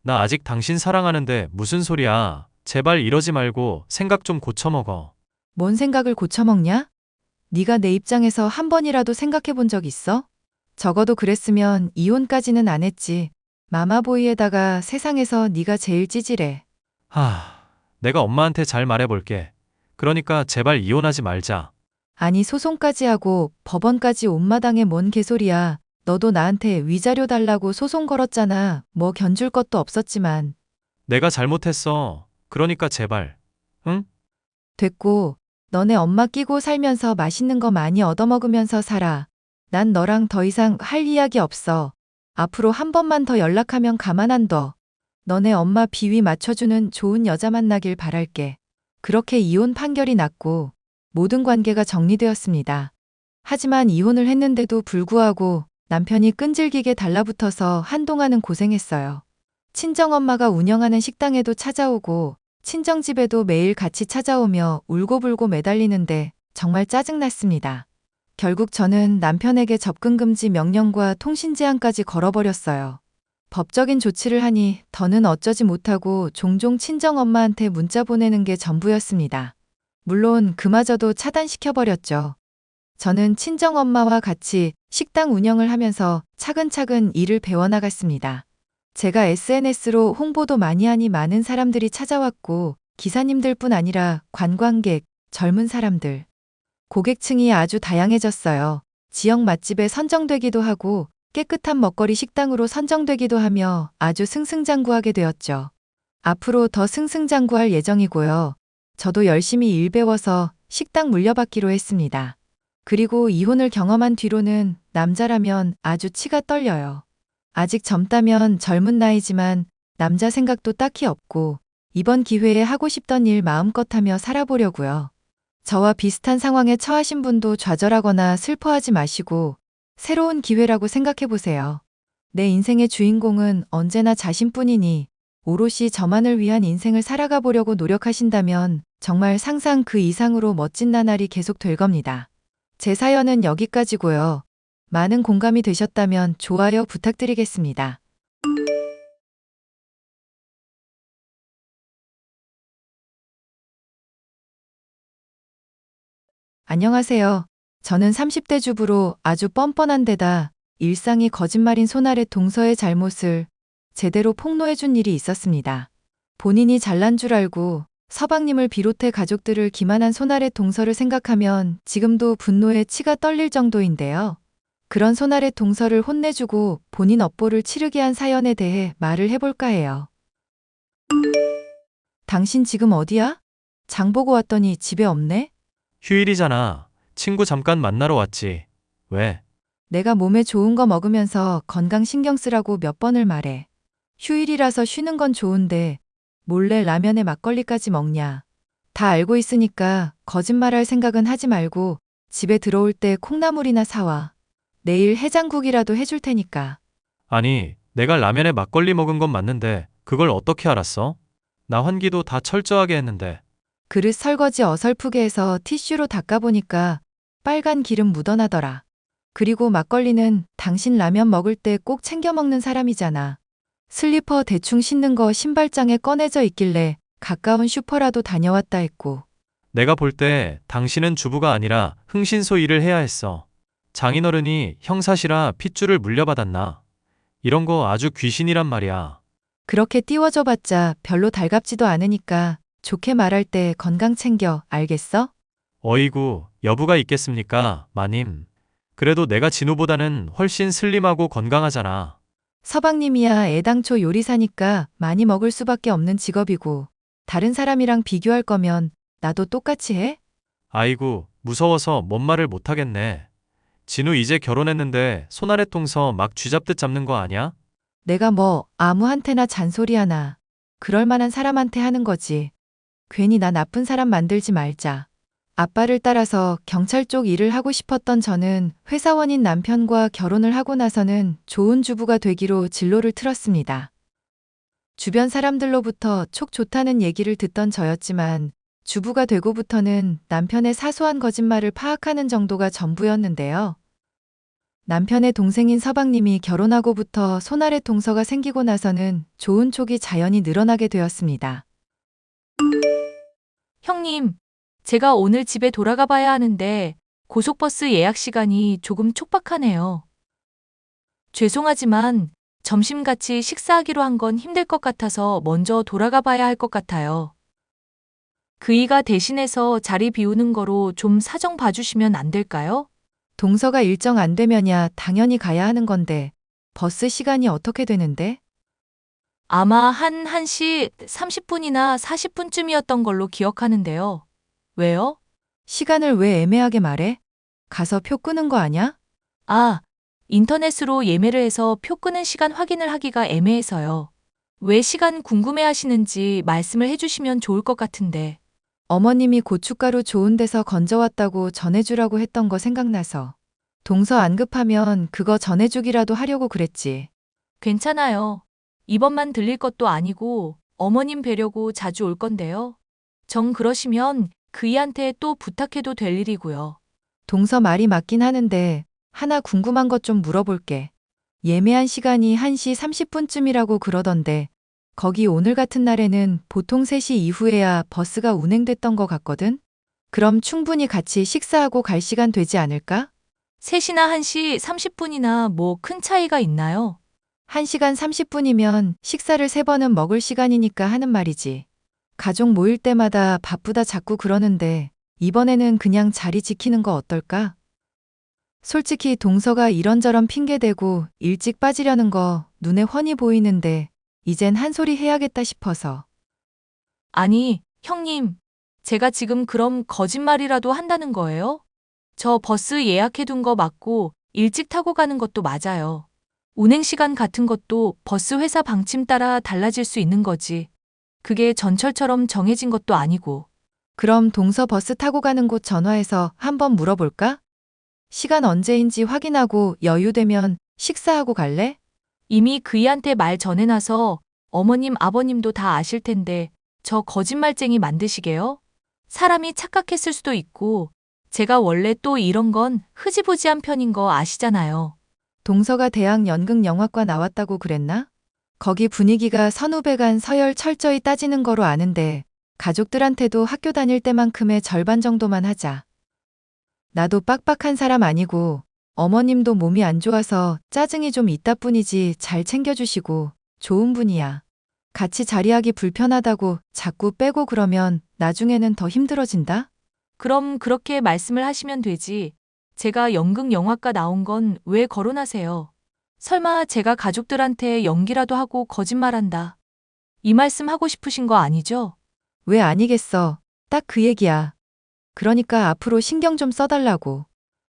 나 아직 당신 사랑하는데 무슨 소리야. 제발 이러지 말고 생각 좀 고쳐먹어. 뭔 생각을 고쳐먹냐? 네가 내 입장에서 한 번이라도 생각해 본 적 있어? 적어도 그랬으면 이혼까지는 안 했지. 마마보이에다가 세상에서 네가 제일 찌질해. 내가 엄마한테 잘 말해볼게. 그러니까 제발 이혼하지 말자. 아니 소송까지 하고 법원까지 온마당에 뭔 개소리야. 너도 나한테 위자료 달라고 소송 걸었잖아. 뭐 견줄 것도 없었지만. 내가 잘못했어. 그러니까 제발. 응? 됐고, 너네 엄마 끼고 살면서 맛있는 거 많이 얻어먹으면서 살아. 난 너랑 더 이상 할 이야기 없어. 앞으로 한 번만 더 연락하면 가만 안 둬. 너네 엄마 비위 맞춰주는 좋은 여자 만나길 바랄게. 그렇게 이혼 판결이 났고 모든 관계가 정리되었습니다. 하지만 이혼을 했는데도 불구하고 남편이 끈질기게 달라붙어서 한동안은 고생했어요. 친정엄마가 운영하는 식당에도 찾아오고 친정집에도 매일 같이 찾아오며 울고불고 매달리는데 정말 짜증났습니다. 결국 저는 남편에게 접근금지 명령과 통신제한까지 걸어버렸어요. 법적인 조치를 하니 더는 어쩌지 못하고 종종 친정엄마한테 문자 보내는 게 전부였습니다. 물론 그마저도 차단시켜버렸죠. 저는 친정엄마와 같이 식당 운영을 하면서 차근차근 일을 배워나갔습니다. 제가 SNS로 홍보도 많이 하니 많은 사람들이 찾아왔고 기사님들뿐 아니라 관광객, 젊은 사람들, 고객층이 아주 다양해졌어요. 지역 맛집에 선정되기도 하고 깨끗한 먹거리 식당으로 선정되기도 하며 아주 승승장구하게 되었죠. 앞으로 더 승승장구할 예정이고요. 저도 열심히 일 배워서 식당 물려받기로 했습니다. 그리고 이혼을 경험한 뒤로는 남자라면 아주 치가 떨려요. 아직 젊다면 젊은 나이지만 남자 생각도 딱히 없고 이번 기회에 하고 싶던 일 마음껏 하며 살아보려고요. 저와 비슷한 상황에 처하신 분도 좌절하거나 슬퍼하지 마시고 새로운 기회라고 생각해 보세요. 내 인생의 주인공은 언제나 자신뿐이니 오롯이 저만을 위한 인생을 살아가 보려고 노력하신다면 정말 상상 그 이상으로 멋진 나날이 계속 될 겁니다. 제 사연은 여기까지고요. 많은 공감이 되셨다면 좋아요 부탁드리겠습니다. 안녕하세요. 저는 30대 주부로 아주 뻔뻔한 데다 일상이 거짓말인 손아래 동서의 잘못을 제대로 폭로해준 일이 있었습니다. 본인이 잘난 줄 알고 서방님을 비롯해 가족들을 기만한 손아래 동서를 생각하면 지금도 분노에 치가 떨릴 정도인데요. 그런 손아래 동서를 혼내주고 본인 업보를 치르게 한 사연에 대해 말을 해볼까 해요. 당신 지금 어디야? 장 보고 왔더니 집에 없네? 휴일이잖아. 친구 잠깐 만나러 왔지. 왜? 내가 몸에 좋은 거 먹으면서 건강 신경 쓰라고 몇 번을 말해. 휴일이라서 쉬는 건 좋은데 몰래 라면에 막걸리까지 먹냐. 다 알고 있으니까 거짓말할 생각은 하지 말고 집에 들어올 때 콩나물이나 사와. 내일 해장국이라도 해줄 테니까. 아니, 내가 라면에 막걸리 먹은 건 맞는데 그걸 어떻게 알았어? 나 환기도 다 철저하게 했는데. 그릇 설거지 어설프게 해서 티슈로 닦아보니까 빨간 기름 묻어나더라. 그리고 막걸리는 당신 라면 먹을 때 꼭 챙겨 먹는 사람이잖아. 슬리퍼 대충 신는 거 신발장에 꺼내져 있길래 가까운 슈퍼라도 다녀왔다 했고. 내가 볼 때 당신은 주부가 아니라 흥신소 일을 해야 했어. 장인어른이 형사시라 핏줄을 물려받았나? 이런 거 아주 귀신이란 말이야. 그렇게 띄워줘봤자 별로 달갑지도 않으니까 좋게 말할 때 건강 챙겨, 알겠어? 어이구, 여부가 있겠습니까, 마님. 그래도 내가 진우보다는 훨씬 슬림하고 건강하잖아. 서방님이야 애당초 요리사니까 많이 먹을 수밖에 없는 직업이고 다른 사람이랑 비교할 거면 나도 똑같이 해? 아이고, 무서워서 뭔 말을 못하겠네. 진우 이제 결혼했는데 손아래 통서 막 쥐잡듯 잡는 거 아니야? 내가 뭐 아무한테나 잔소리 하나. 그럴 만한 사람한테 하는 거지. 괜히 나 나쁜 사람 만들지 말자. 아빠를 따라서 경찰 쪽 일을 하고 싶었던 저는 회사원인 남편과 결혼을 하고 나서는 좋은 주부가 되기로 진로를 틀었습니다. 주변 사람들로부터 촉 좋다는 얘기를 듣던 저였지만 주부가 되고부터는 남편의 사소한 거짓말을 파악하는 정도가 전부였는데요. 남편의 동생인 서방님이 결혼하고부터 손아래 동서가 생기고 나서는 좋은 촉이 자연히 늘어나게 되었습니다. 형님, 제가 오늘 집에 돌아가 봐야 하는데 고속버스 예약 시간이 조금 촉박하네요. 죄송하지만 점심같이 식사하기로 한 건 힘들 것 같아서 먼저 돌아가 봐야 할 것 같아요. 그이가 대신해서 자리 비우는 거로 좀 사정 봐주시면 안 될까요? 동서가 일정 안 되면야 당연히 가야 하는 건데 버스 시간이 어떻게 되는데? 아마 한 1시 30분이나 40분쯤이었던 걸로 기억하는데요. 왜요? 시간을 왜 애매하게 말해? 가서 표 끄는 거 아냐? 아, 인터넷으로 예매를 해서 표 끄는 시간 확인을 하기가 애매해서요. 왜 시간 궁금해 하시는지 말씀을 해주시면 좋을 것 같은데. 어머님이 고춧가루 좋은 데서 건져왔다고 전해주라고 했던 거 생각나서. 동서 안 급하면 그거 전해주기라도 하려고 그랬지. 괜찮아요. 이번만 들릴 것도 아니고 어머님 뵈려고 자주 올 건데요. 정 그러시면 그이한테 또 부탁해도 될 일이고요. 동서 말이 맞긴 하는데 하나 궁금한 것 좀 물어볼게. 예매한 시간이 1시 30분쯤이라고 그러던데 거기 오늘 같은 날에는 보통 3시 이후에야 버스가 운행됐던 것 같거든? 그럼 충분히 같이 식사하고 갈 시간 되지 않을까? 3시나 1시 30분이나 뭐 큰 차이가 있나요? 1시간 30분이면 식사를 3번은 먹을 시간이니까 하는 말이지. 가족 모일 때마다 바쁘다 자꾸 그러는데 이번에는 그냥 자리 지키는 거 어떨까? 솔직히 동서가 이런저런 핑계대고 일찍 빠지려는 거 눈에 훤히 보이는데 이젠 한 소리 해야겠다 싶어서. 아니, 형님. 제가 지금 그럼 거짓말이라도 한다는 거예요? 저 버스 예약해둔 거 맞고 일찍 타고 가는 것도 맞아요. 운행 시간 같은 것도 버스 회사 방침 따라 달라질 수 있는 거지. 그게 전철처럼 정해진 것도 아니고. 그럼 동서 버스 타고 가는 곳 전화해서 한번 물어볼까? 시간 언제인지 확인하고 여유되면 식사하고 갈래? 이미 그이한테 말 전해놔서 어머님, 아버님도 다 아실 텐데 저 거짓말쟁이 만드시게요? 사람이 착각했을 수도 있고 제가 원래 또 이런 건 흐지부지한 편인 거 아시잖아요. 동서가 대학 연극영화과 나왔다고 그랬나? 거기 분위기가 선후배 간 서열 철저히 따지는 거로 아는데 가족들한테도 학교 다닐 때만큼의 절반 정도만 하자. 나도 빡빡한 사람 아니고 어머님도 몸이 안 좋아서 짜증이 좀 있다 뿐이지 잘 챙겨주시고 좋은 분이야. 같이 자리하기 불편하다고 자꾸 빼고 그러면 나중에는 더 힘들어진다? 그럼 그렇게 말씀을 하시면 되지. 제가 연극 영화과 나온 건 왜 거론하세요? 설마 제가 가족들한테 연기라도 하고 거짓말한다. 이 말씀 하고 싶으신 거 아니죠? 왜 아니겠어. 딱 그 얘기야. 그러니까 앞으로 신경 좀 써달라고.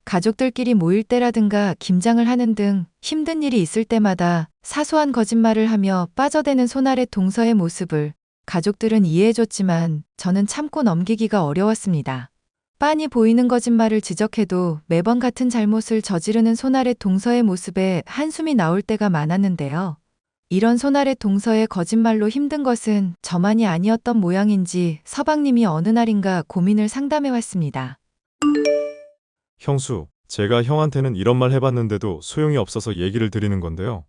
가족들끼리 모일 때라든가 김장을 하는 등 힘든 일이 있을 때마다 사소한 거짓말을 하며 빠져드는 손아래 동서의 모습을 가족들은 이해해줬지만 저는 참고 넘기기가 어려웠습니다. 빤히 보이는 거짓말을 지적해도 매번 같은 잘못을 저지르는 손아래 동서의 모습에 한숨이 나올 때가 많았는데요. 이런 손아래 동서의 거짓말로 힘든 것은 저만이 아니었던 모양인지 서방님이 어느 날인가 고민을 상담해왔습니다. 형수, 제가 형한테는 이런 말 해봤는데도 소용이 없어서 얘기를 드리는 건데요.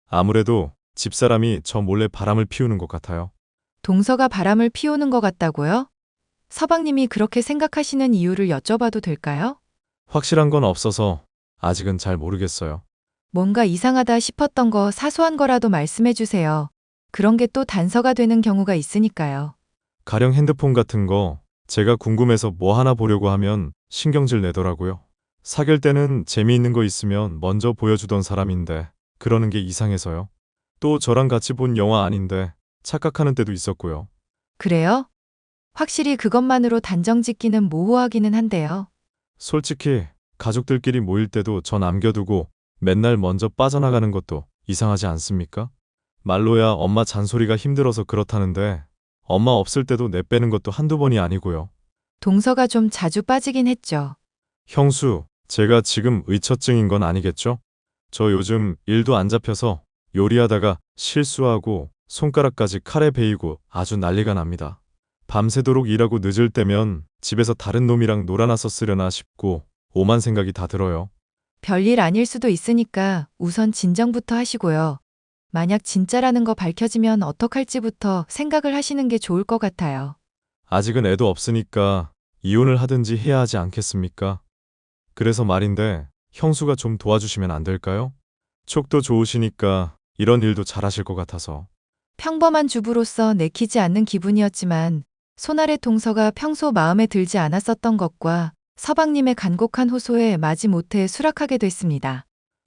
아무래도 집사람이 저 몰래 바람을 피우는 것 같아요. 동서가 바람을 피우는 것 같다고요? 서방님이 그렇게 생각하시는 이유를 여쭤봐도 될까요? 확실한 건 없어서 아직은 잘 모르겠어요. 뭔가 이상하다 싶었던 거 사소한 거라도 말씀해 주세요. 그런 게 또 단서가 되는 경우가 있으니까요. 가령 핸드폰 같은 거 제가 궁금해서 뭐 하나 보려고 하면 신경질 내더라고요. 사귈 때는 재미있는 거 있으면 먼저 보여주던 사람인데 그러는 게 이상해서요. 또 저랑 같이 본 영화 아닌데 착각하는 때도 있었고요. 그래요? 확실히 그것만으로 단정 짓기는 모호하기는 한데요. 솔직히 가족들끼리 모일 때도 저 남겨두고 맨날 먼저 빠져나가는 것도 이상하지 않습니까? 말로야 엄마 잔소리가 힘들어서 그렇다는데 엄마 없을 때도 내빼는 것도 한두 번이 아니고요. 동서가 좀 자주 빠지긴 했죠. 형수, 제가 지금 의처증인 건 아니겠죠? 저 요즘 일도 안 잡혀서 요리하다가 실수하고 손가락까지 칼에 베이고 아주 난리가 납니다. 밤새도록 일하고 늦을 때면 집에서 다른 놈이랑 놀아놨었으려나 싶고 오만 생각이 다 들어요. 별일 아닐 수도 있으니까 우선 진정부터 하시고요. 만약 진짜라는 거 밝혀지면 어떡할지부터 생각을 하시는 게 좋을 것 같아요. 아직은 애도 없으니까 이혼을 하든지 해야 하지 않겠습니까? 그래서 말인데 형수가 좀 도와주시면 안 될까요? 촉도 좋으시니까 이런 일도 잘하실 것 같아서. 평범한 주부로서 내키지 않는 기분이었지만 손아래 동서가 평소 마음에 들지 않았었던 것과 서방님의 간곡한 호소에 마지못해 수락하게 됐습니다.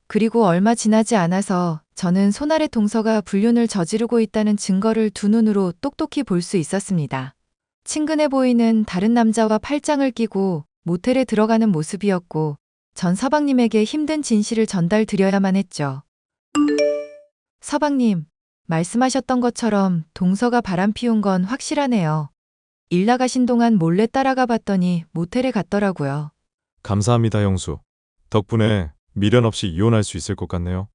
그리고 얼마 지나지 않아서 저는 손아래 동서가 불륜을 저지르고 있다는 증거를 두 눈으로 똑똑히 볼 수 있었습니다. 친근해 보이는 다른 남자와 팔짱을 끼고 모텔에 들어가는 모습이었고 전 서방님에게 힘든 진실을 전달드려야만 했죠. 서방님, 말씀하셨던 것처럼 동서가 바람 피운 건 확실하네요. 일 나가신 동안 몰래 따라가 봤더니 모텔에 갔더라고요. 감사합니다, 형수. 덕분에 미련 없이 이혼할 수 있을 것 같네요.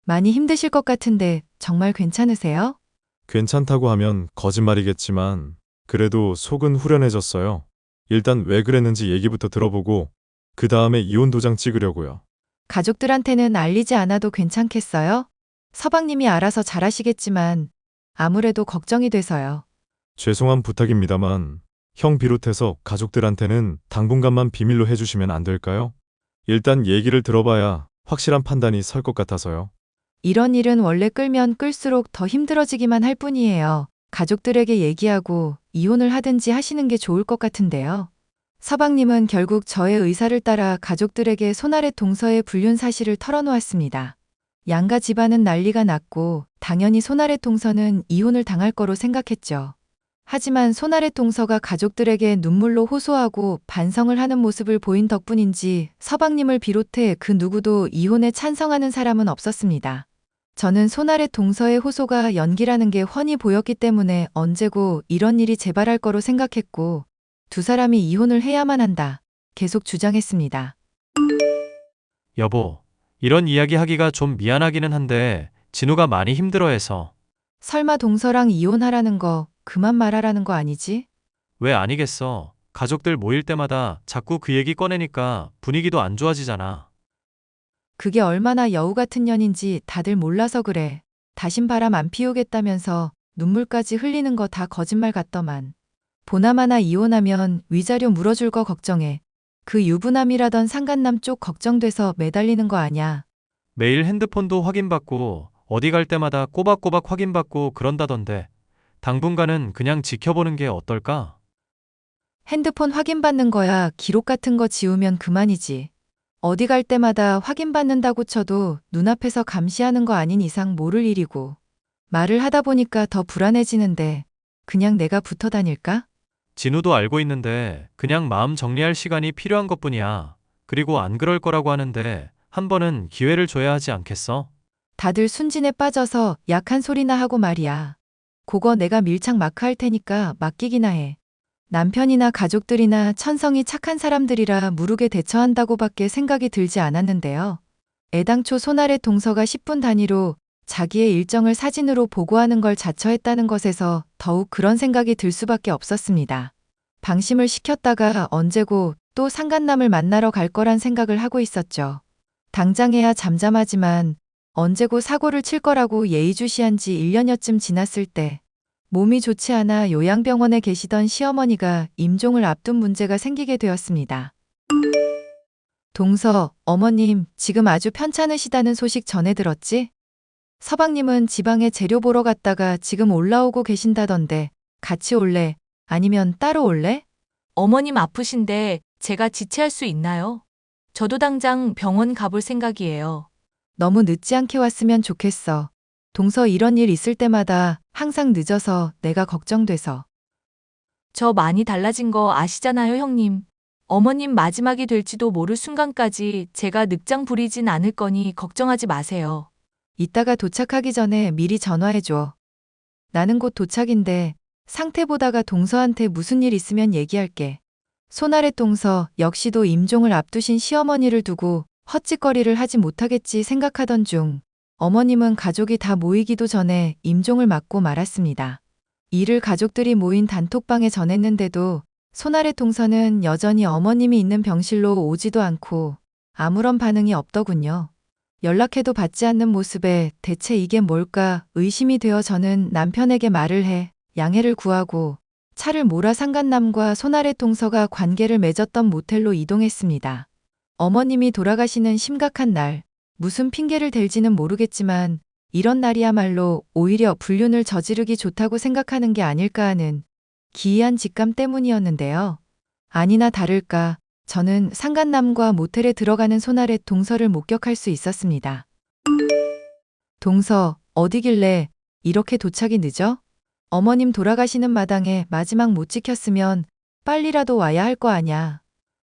많이 힘드실 것 같은데 정말 괜찮으세요? 괜찮다고 하면 거짓말이겠지만 그래도 속은 후련해졌어요. 일단 왜 그랬는지 얘기부터 들어보고 그 다음에 이혼 도장 찍으려고요. 가족들한테는 알리지 않아도 괜찮겠어요? 서방님이 알아서 잘하시겠지만 아무래도 걱정이 돼서요. 죄송한 부탁입니다만 형 비롯해서 가족들한테는 당분간만 비밀로 해주시면 안 될까요? 일단 얘기를 들어봐야 확실한 판단이 설 것 같아서요. 이런 일은 원래 끌면 끌수록 더 힘들어지기만 할 뿐이에요. 가족들에게 얘기하고 이혼을 하든지 하시는 게 좋을 것 같은데요. 서방님은 결국 저의 의사를 따라 가족들에게 손아래 동서의 불륜 사실을 털어놓았습니다. 양가 집안은 난리가 났고 당연히 손아래 동서는 이혼을 당할 거로 생각했죠. 하지만 손아래 동서가 가족들에게 눈물로 호소하고 반성을 하는 모습을 보인 덕분인지 서방님을 비롯해 그 누구도 이혼에 찬성하는 사람은 없었습니다. 저는 손아래 동서의 호소가 연기라는 게 훤히 보였기 때문에 언제고 이런 일이 재발할 거로 생각했고 두 사람이 이혼을 해야만 한다. 계속 주장했습니다. 여보, 이런 이야기 하기가 좀 미안하기는 한데 진우가 많이 힘들어해서. 설마 동서랑 이혼하라는 거 그만 말하라는 거 아니지? 왜 아니겠어? 가족들 모일 때마다 자꾸 그 얘기 꺼내니까 분위기도 안 좋아지잖아. 그게 얼마나 여우 같은 년인지 다들 몰라서 그래. 다신 바람 안 피우겠다면서 눈물까지 흘리는 거 다 거짓말 같더만. 보나마나 이혼하면 위자료 물어줄 거 걱정해. 그 유부남이라던 상간남 쪽 걱정돼서 매달리는 거 아냐. 매일 핸드폰도 확인받고 어디 갈 때마다 꼬박꼬박 확인받고 그런다던데 당분간은 그냥 지켜보는 게 어떨까? 핸드폰 확인받는 거야 기록 같은 거 지우면 그만이지. 어디 갈 때마다 확인받는다고 쳐도 눈앞에서 감시하는 거 아닌 이상 모를 일이고. 말을 하다 보니까 더 불안해지는데 그냥 내가 붙어 다닐까? 진우도 알고 있는데 그냥 마음 정리할 시간이 필요한 것뿐이야. 그리고 안 그럴 거라고 하는데 한 번은 기회를 줘야 하지 않겠어? 다들 순진에 빠져서 약한 소리나 하고 말이야. 그거 내가 밀착 마크 할 테니까 맡기기나 해. 남편이나 가족들이나 천성이 착한 사람들이라 무르게 대처한다고밖에 생각이 들지 않았는데요. 애당초 손아래 동서가 10분 단위로 자기의 일정을 사진으로 보고하는 걸 자처했다는 것에서 더욱 그런 생각이 들 수밖에 없었습니다. 방심을 시켰다가 언제고 또 상간남을 만나러 갈 거란 생각을 하고 있었죠. 당장해야 잠잠하지만 언제고 사고를 칠 거라고 예의주시한 지 1년여쯤 지났을 때 몸이 좋지 않아 요양병원에 계시던 시어머니가 임종을 앞둔 문제가 생기게 되었습니다. 동서, 어머님, 지금 아주 편찮으시다는 소식 전해 들었지? 서방님은 지방에 재료 보러 갔다가 지금 올라오고 계신다던데 같이 올래? 아니면 따로 올래? 어머님 아프신데 제가 지체할 수 있나요? 저도 당장 병원 가볼 생각이에요. 너무 늦지 않게 왔으면 좋겠어. 동서 이런 일 있을 때마다 항상 늦어서 내가 걱정돼서. 저 많이 달라진 거 아시잖아요, 형님. 어머님 마지막이 될지도 모를 순간까지 제가 늑장 부리진 않을 거니 걱정하지 마세요. 이따가 도착하기 전에 미리 전화해줘. 나는 곧 도착인데 상태 보다가 동서한테 무슨 일 있으면 얘기할게. 손아래 동서 역시도 임종을 앞두신 시어머니를 두고 헛짓거리를 하지 못하겠지 생각하던 중 어머님은 가족이 다 모이기도 전에 임종을 맞고 말았습니다. 이를 가족들이 모인 단톡방에 전했는데도 손아래 동서는 여전히 어머님이 있는 병실로 오지도 않고 아무런 반응이 없더군요. 연락해도 받지 않는 모습에 대체 이게 뭘까 의심이 되어 저는 남편에게 말을 해 양해를 구하고 차를 몰아 상간남과 손아래 동서가 관계를 맺었던 모텔로 이동했습니다. 어머님이 돌아가시는 심각한 날, 무슨 핑계를 댈지는 모르겠지만 이런 날이야말로 오히려 불륜을 저지르기 좋다고 생각하는 게 아닐까 하는 기이한 직감 때문이었는데요. 아니나 다를까 저는 상간남과 모텔에 들어가는 손아래 동서를 목격할 수 있었습니다. 동서, 어디길래 이렇게 도착이 늦어? 어머님 돌아가시는 마당에 마지막 못 지켰으면 빨리라도 와야 할 거 아냐.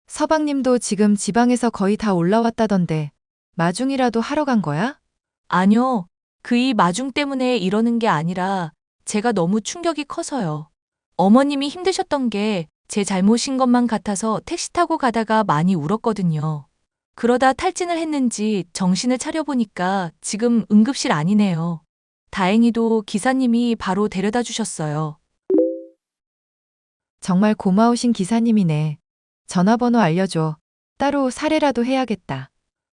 서방님도 지금 지방에서 거의 다 올라왔다던데 마중이라도 하러 간 거야? 아니요. 그 이 마중 때문에 이러는 게 아니라 제가 너무 충격이 커서요. 어머님이 힘드셨던 게 제 잘못인 것만 같아서 택시 타고 가다가 많이 울었거든요. 그러다 탈진을 했는지 정신을 차려보니까 지금 응급실 아니네요. 다행히도 기사님이 바로 데려다 주셨어요. 정말 고마우신 기사님이네. 전화번호 알려줘. 따로 사례라도 해야겠다.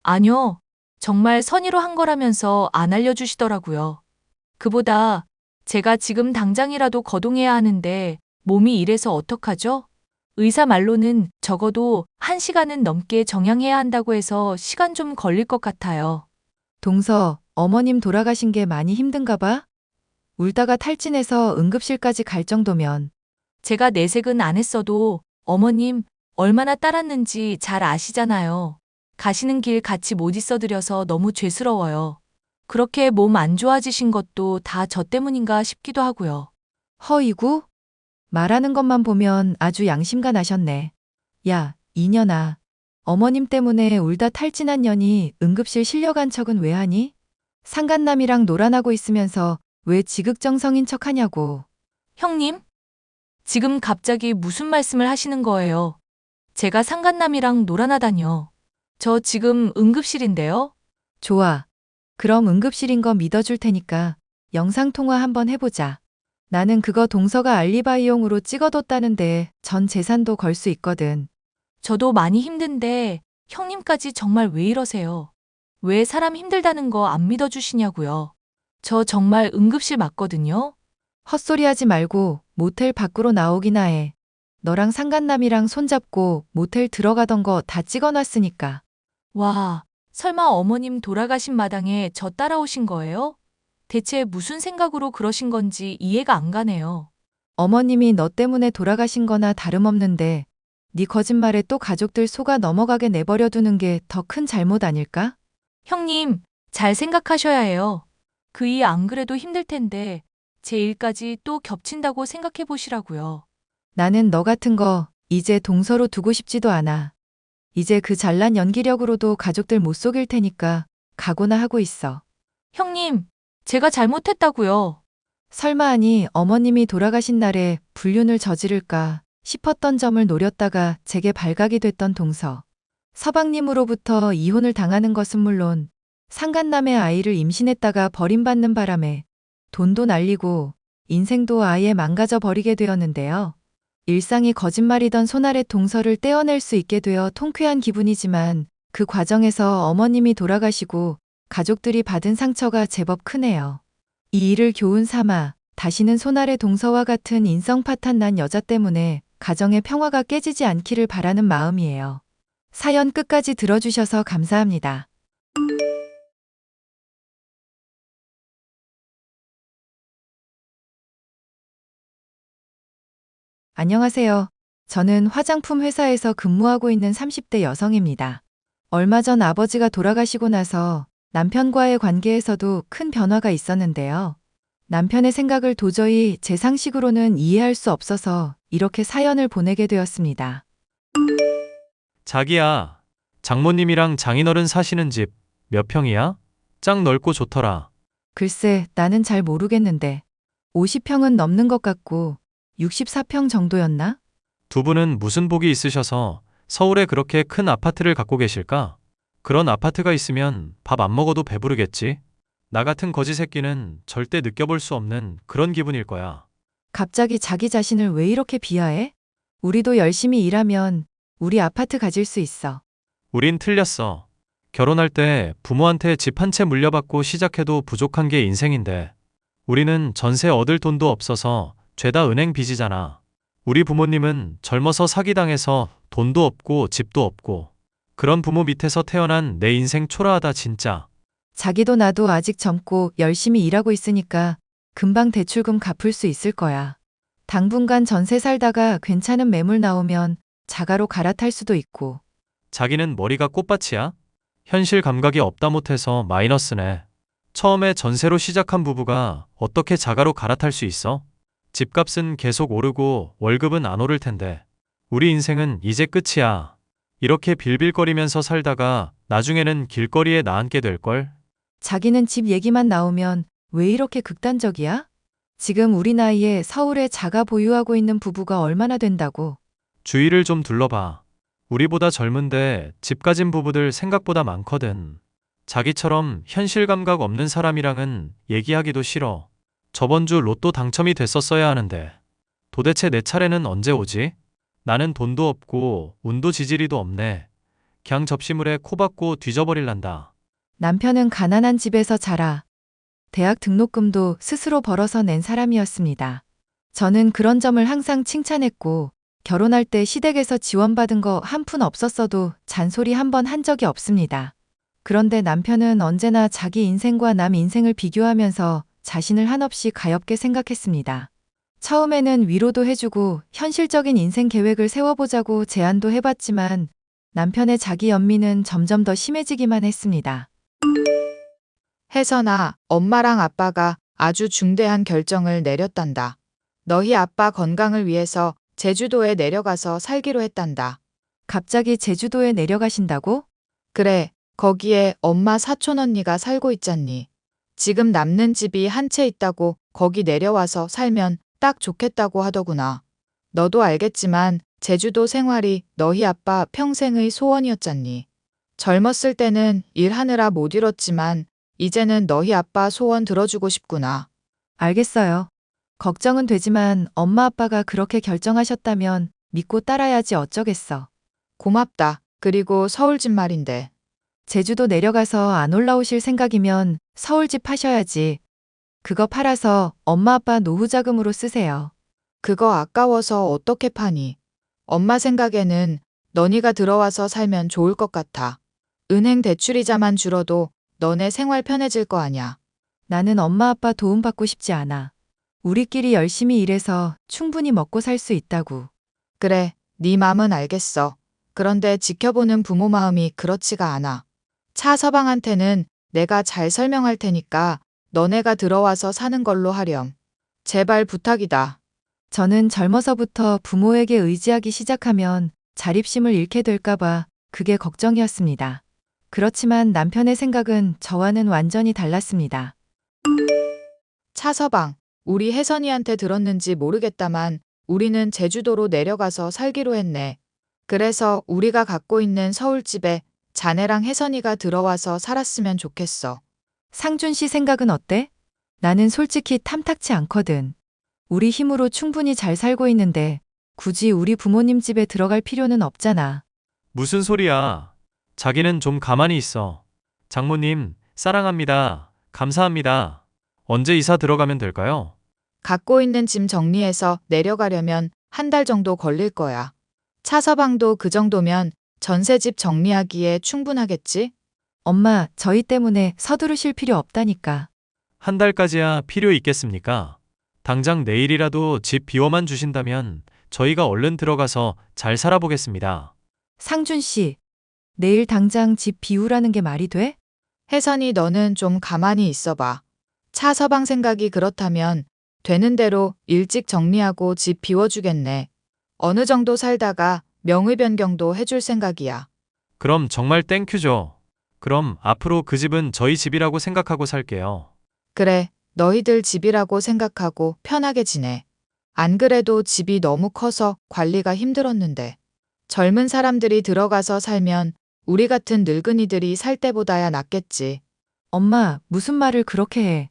아니요. 정말 선의로 한 거라면서 안 알려주시더라고요. 그보다 제가 지금 당장이라도 거동해야 하는데 몸이 이래서 어떡하죠? 의사 말로는 적어도 1시간은 넘게 정향해야 한다고 해서 시간 좀 걸릴 것 같아요. 동서, 어머님 돌아가신 게 많이 힘든가 봐? 울다가 탈진해서 응급실까지 갈 정도면 제가 내색은 안 했어도 어머님 얼마나 따랐는지 잘 아시잖아요. 가시는 길 같이 못 있어드려서 너무 죄스러워요. 그렇게 몸 안 좋아지신 것도 다 저 때문인가 싶기도 하고요. 허이구? 말하는 것만 보면 아주 양심가 나셨네. 야, 이년아. 어머님 때문에 울다 탈진한 년이 응급실 실려간 척은 왜 하니? 상간남이랑 놀아나고 있으면서 왜 지극정성인 척 하냐고. 형님? 지금 갑자기 무슨 말씀을 하시는 거예요? 제가 상간남이랑 놀아나다뇨. 저 지금 응급실인데요? 좋아. 그럼 응급실인 거 믿어줄 테니까 영상통화 한번 해보자. 나는 그거 동서가 알리바이용으로 찍어뒀다는데 전 재산도 걸 수 있거든. 저도 많이 힘든데 형님까지 정말 왜 이러세요? 왜 사람 힘들다는 거 안 믿어주시냐고요. 저 정말 응급실 맞거든요. 헛소리 하지 말고 모텔 밖으로 나오기나 해. 너랑 상간남이랑 손잡고 모텔 들어가던 거 다 찍어놨으니까. 와, 설마 어머님 돌아가신 마당에 저 따라오신 거예요? 대체 무슨 생각으로 그러신 건지 이해가 안 가네요. 어머님이 너 때문에 돌아가신 거나 다름없는데 네 거짓말에 또 가족들 속아 넘어가게 내버려 두는 게 더 큰 잘못 아닐까? 형님, 잘 생각하셔야 해요. 그 일 안 그래도 힘들 텐데 제 일까지 또 겹친다고 생각해 보시라고요. 나는 너 같은 거 이제 동서로 두고 싶지도 않아. 이제 그 잘난 연기력으로도 가족들 못 속일 테니까 각오나 하고 있어. 형님, 제가 잘못했다고요. 설마 하니 어머님이 돌아가신 날에 불륜을 저지를까 싶었던 점을 노렸다가 제게 발각이 됐던 동서. 서방님으로부터 이혼을 당하는 것은 물론 상간남의 아이를 임신했다가 버림받는 바람에 돈도 날리고 인생도 아예 망가져 버리게 되었는데요. 일상이 거짓말이던 손아래 동서를 떼어낼 수 있게 되어 통쾌한 기분이지만 그 과정에서 어머님이 돌아가시고 가족들이 받은 상처가 제법 크네요. 이 일을 교훈 삼아 다시는 손아래 동서와 같은 인성 파탄난 여자 때문에 가정의 평화가 깨지지 않기를 바라는 마음이에요. 사연 끝까지 들어주셔서 감사합니다. 안녕하세요. 저는 화장품 회사에서 근무하고 있는 30대 여성입니다. 얼마 전 아버지가 돌아가시고 나서 남편과의 관계에서도 큰 변화가 있었는데요. 남편의 생각을 도저히 제 상식으로는 이해할 수 없어서 이렇게 사연을 보내게 되었습니다. 자기야, 장모님이랑 장인어른 사시는 집 몇 평이야? 짱 넓고 좋더라. 글쎄, 나는 잘 모르겠는데 50평은 넘는 것 같고 64평 정도였나? 두 분은 무슨 복이 있으셔서 서울에 그렇게 큰 아파트를 갖고 계실까? 그런 아파트가 있으면 밥 안 먹어도 배부르겠지? 나 같은 거지 새끼는 절대 느껴볼 수 없는 그런 기분일 거야. 갑자기 자기 자신을 왜 이렇게 비하해? 우리도 열심히 일하면 우리 아파트 가질 수 있어. 우린 틀렸어. 결혼할 때 부모한테 집 한 채 물려받고 시작해도 부족한 게 인생인데 우리는 전세 얻을 돈도 없어서 죄다 은행 빚이잖아. 우리 부모님은 젊어서 사기당해서 돈도 없고 집도 없고 그런 부모 밑에서 태어난 내 인생 초라하다 진짜. 자기도 나도 아직 젊고 열심히 일하고 있으니까 금방 대출금 갚을 수 있을 거야. 당분간 전세 살다가 괜찮은 매물 나오면 자가로 갈아탈 수도 있고. 자기는 머리가 꽃밭이야? 현실 감각이 없다 못해서 마이너스네. 처음에 전세로 시작한 부부가 어떻게 자가로 갈아탈 수 있어? 집값은 계속 오르고 월급은 안 오를 텐데. 우리 인생은 이제 끝이야. 이렇게 빌빌거리면서 살다가 나중에는 길거리에 나앉게 될걸? 자기는 집 얘기만 나오면 왜 이렇게 극단적이야? 지금 우리 나이에 서울에 자가 보유하고 있는 부부가 얼마나 된다고? 주위를 좀 둘러봐. 우리보다 젊은데 집 가진 부부들 생각보다 많거든. 자기처럼 현실 감각 없는 사람이랑은 얘기하기도 싫어. 저번 주 로또 당첨이 됐었어야 하는데. 도대체 내 차례는 언제 오지? 나는 돈도 없고 운도 지지리도 없네. 그냥 접시물에 코 박고 뒤져버릴란다. 남편은 가난한 집에서 자라 대학 등록금도 스스로 벌어서 낸 사람이었습니다. 저는 그런 점을 항상 칭찬했고 결혼할 때 시댁에서 지원받은 거 한 푼 없었어도 잔소리 한 번 한 적이 없습니다. 그런데 남편은 언제나 자기 인생과 남 인생을 비교하면서 자신을 한없이 가엾게 생각했습니다. 처음에는 위로도 해주고 현실적인 인생 계획을 세워보자고 제안도 해봤지만 남편의 자기 연민은 점점 더 심해지기만 했습니다. 혜선아, 엄마랑 아빠가 아주 중대한 결정을 내렸단다. 너희 아빠 건강을 위해서 제주도에 내려가서 살기로 했단다. 갑자기 제주도에 내려가신다고? 그래, 거기에 엄마 사촌 언니가 살고 있잖니. 지금 남는 집이 한 채 있다고 거기 내려와서 살면 딱 좋겠다고 하더구나. 너도 알겠지만 제주도 생활이 너희 아빠 평생의 소원이었잖니. 젊었을 때는 일하느라 못 이뤘지만 이제는 너희 아빠 소원 들어주고 싶구나. 알겠어요. 걱정은 되지만 엄마 아빠가 그렇게 결정하셨다면 믿고 따라야지 어쩌겠어. 고맙다. 그리고 서울집 말인데. 제주도 내려가서 안 올라오실 생각이면 서울집 파셔야지. 그거 팔아서 엄마 아빠 노후 자금으로 쓰세요. 그거 아까워서 어떻게 파니? 엄마 생각에는 너니가 들어와서 살면 좋을 것 같아. 은행 대출이자만 줄어도 너네 생활 편해질 거 아냐. 나는 엄마 아빠 도움받고 싶지 않아. 우리끼리 열심히 일해서 충분히 먹고 살 수 있다고. 그래, 네 맘은 알겠어. 그런데 지켜보는 부모 마음이 그렇지가 않아. 차 서방한테는 내가 잘 설명할 테니까 너네가 들어와서 사는 걸로 하렴. 제발 부탁이다. 저는 젊어서부터 부모에게 의지하기 시작하면 자립심을 잃게 될까봐 그게 걱정이었습니다. 그렇지만 남편의 생각은 저와는 완전히 달랐습니다. 차 서방, 우리 혜선이한테 들었는지 모르겠다만 우리는 제주도로 내려가서 살기로 했네. 그래서 우리가 갖고 있는 서울집에 자네랑 혜선이가 들어와서 살았으면 좋겠어. 상준 씨 생각은 어때? 나는 솔직히 탐탁치 않거든. 우리 힘으로 충분히 잘 살고 있는데 굳이 우리 부모님 집에 들어갈 필요는 없잖아. 무슨 소리야. 자기는 좀 가만히 있어. 장모님, 사랑합니다. 감사합니다. 언제 이사 들어가면 될까요? 갖고 있는 짐 정리해서 내려가려면 한 달 정도 걸릴 거야. 차 서방도 그 정도면 전세집 정리하기에 충분하겠지? 엄마, 저희 때문에 서두르실 필요 없다니까. 한 달까지야 필요 있겠습니까? 당장 내일이라도 집 비워만 주신다면 저희가 얼른 들어가서 잘 살아보겠습니다. 상준 씨, 내일 당장 집 비우라는 게 말이 돼? 혜선이 너는 좀 가만히 있어봐. 차 서방 생각이 그렇다면 되는 대로 일찍 정리하고 집 비워주겠네. 어느 정도 살다가 명의 변경도 해줄 생각이야. 그럼 정말 땡큐죠. 그럼 앞으로 그 집은 저희 집이라고 생각하고 살게요. 그래, 너희들 집이라고 생각하고 편하게 지내. 안 그래도 집이 너무 커서 관리가 힘들었는데. 젊은 사람들이 들어가서 살면 우리 같은 늙은이들이 살 때보다야 낫겠지. 엄마, 무슨 말을 그렇게 해.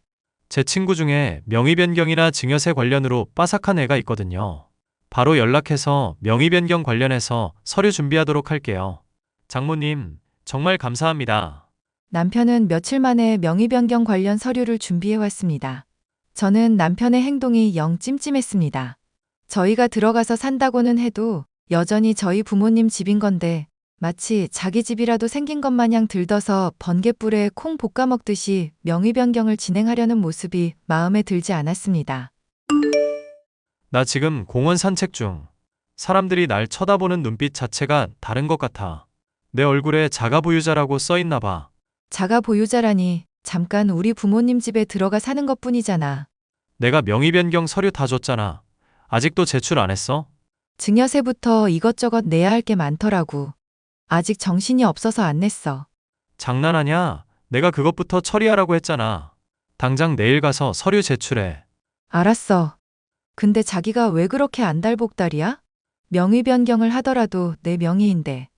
제 친구 중에 명의 변경이나 증여세 관련으로 빠삭한 애가 있거든요. 바로 연락해서 명의 변경 관련해서 서류 준비하도록 할게요. 장모님, 정말 감사합니다. 남편은 며칠 만에 명의 변경 관련 서류를 준비해 왔습니다. 저는 남편의 행동이 영 찜찜했습니다. 저희가 들어가서 산다고는 해도 여전히 저희 부모님 집인 건데 마치 자기 집이라도 생긴 것 마냥 들떠서 번갯불에 콩 볶아 먹듯이 명의 변경을 진행하려는 모습이 마음에 들지 않았습니다. 나 지금 공원 산책 중. 사람들이 날 쳐다보는 눈빛 자체가 다른 것 같아. 내 얼굴에 자가 보유자라고 써있나 봐. 자가 보유자라니 잠깐 우리 부모님 집에 들어가 사는 것뿐이잖아. 내가 명의 변경 서류 다 줬잖아. 아직도 제출 안 했어? 증여세부터 이것저것 내야 할 게 많더라고. 아직 정신이 없어서 안 냈어. 장난하냐? 내가 그것부터 처리하라고 했잖아. 당장 내일 가서 서류 제출해. 알았어. 근데 자기가 왜 그렇게 안달복달이야? 명의 변경을 하더라도 내 명의인데.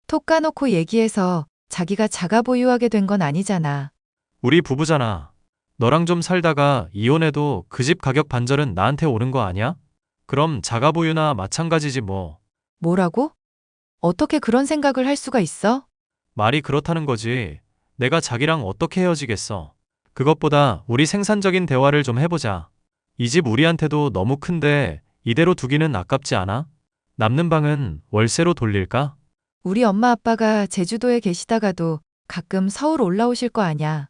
톡 까놓고 얘기해서 자기가 자가 보유하게 된 건 아니잖아. 우리 부부잖아. 너랑 좀 살다가 이혼해도 그 집 가격 반절은 나한테 오는 거 아니야? 그럼 자가 보유나 마찬가지지 뭐. 뭐라고? 어떻게 그런 생각을 할 수가 있어? 말이 그렇다는 거지. 내가 자기랑 어떻게 헤어지겠어. 그것보다 우리 생산적인 대화를 좀 해보자. 이 집 우리한테도 너무 큰데 이대로 두기는 아깝지 않아? 남는 방은 월세로 돌릴까? 우리 엄마 아빠가 제주도에 계시다가도 가끔 서울 올라오실 거 아냐.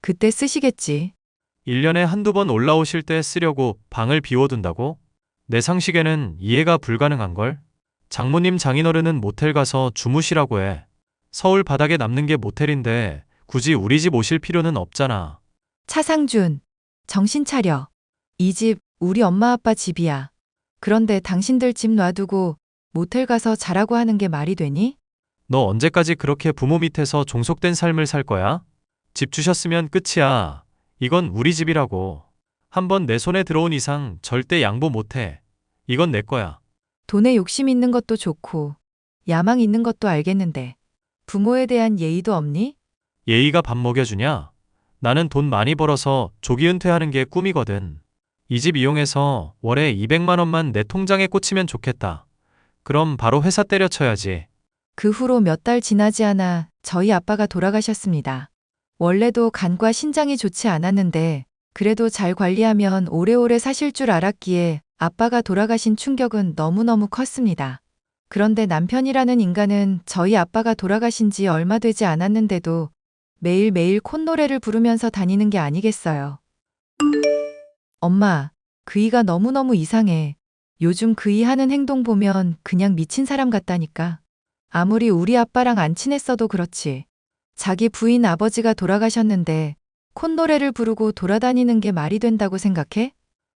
그때 쓰시겠지. 1년에 한두 번 올라오실 때 쓰려고 방을 비워둔다고? 내 상식에는 이해가 불가능한걸? 장모님 장인어른은 모텔 가서 주무시라고 해. 서울 바닥에 남는 게 모텔인데 굳이 우리 집 오실 필요는 없잖아. 차상준, 정신 차려. 이 집 우리 엄마 아빠 집이야. 그런데 당신들 집 놔두고 모텔 가서 자라고 하는 게 말이 되니? 너 언제까지 그렇게 부모 밑에서 종속된 삶을 살 거야? 집 주셨으면 끝이야. 이건 우리 집이라고. 한번 내 손에 들어온 이상 절대 양보 못해. 이건 내 거야. 돈에 욕심 있는 것도 좋고 야망 있는 것도 알겠는데 부모에 대한 예의도 없니? 예의가 밥 먹여주냐? 나는 돈 많이 벌어서 조기 은퇴하는 게 꿈이거든. 이 집 이용해서 월에 200만 원만 내 통장에 꽂히면 좋겠다. 그럼 바로 회사 때려쳐야지. 그 후로 몇 달 지나지 않아 저희 아빠가 돌아가셨습니다. 원래도 간과 신장이 좋지 않았는데 그래도 잘 관리하면 오래오래 사실 줄 알았기에 아빠가 돌아가신 충격은 너무너무 컸습니다. 그런데 남편이라는 인간은 저희 아빠가 돌아가신 지 얼마 되지 않았는데도 매일매일 콧노래를 부르면서 다니는 게 아니겠어요. 엄마, 그이가 너무너무 이상해. 요즘 그이 하는 행동 보면 그냥 미친 사람 같다니까. 아무리 우리 아빠랑 안 친했어도 그렇지. 자기 부인 아버지가 돌아가셨는데 콧노래를 부르고 돌아다니는 게 말이 된다고 생각해?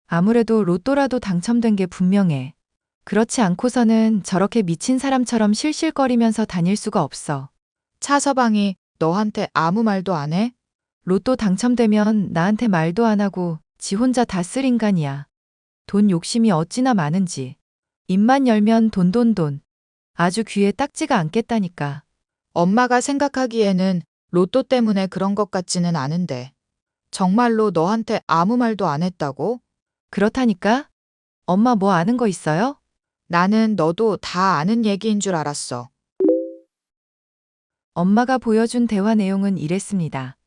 아무래도 로또라도 당첨된 게 분명해. 그렇지 않고서는 저렇게 미친 사람처럼 실실거리면서 다닐 수가 없어. 차서방이 너한테 아무 말도 안 해? 로또 당첨되면 나한테 말도 안 하고 지 혼자 다 쓸 인간이야. 돈 욕심이 어찌나 많은지. 입만 열면 돈 돈 돈. 아주 귀에 딱지가 않겠다니까. 엄마가 생각하기에는 로또 때문에 그런 것 같지는 않은데. 정말로 너한테 아무 말도 안 했다고? 그렇다니까? 엄마 뭐 아는 거 있어요? 나는 너도 다 아는 얘기인 줄 알았어. 엄마가 보여준 대화 내용은 이랬습니다.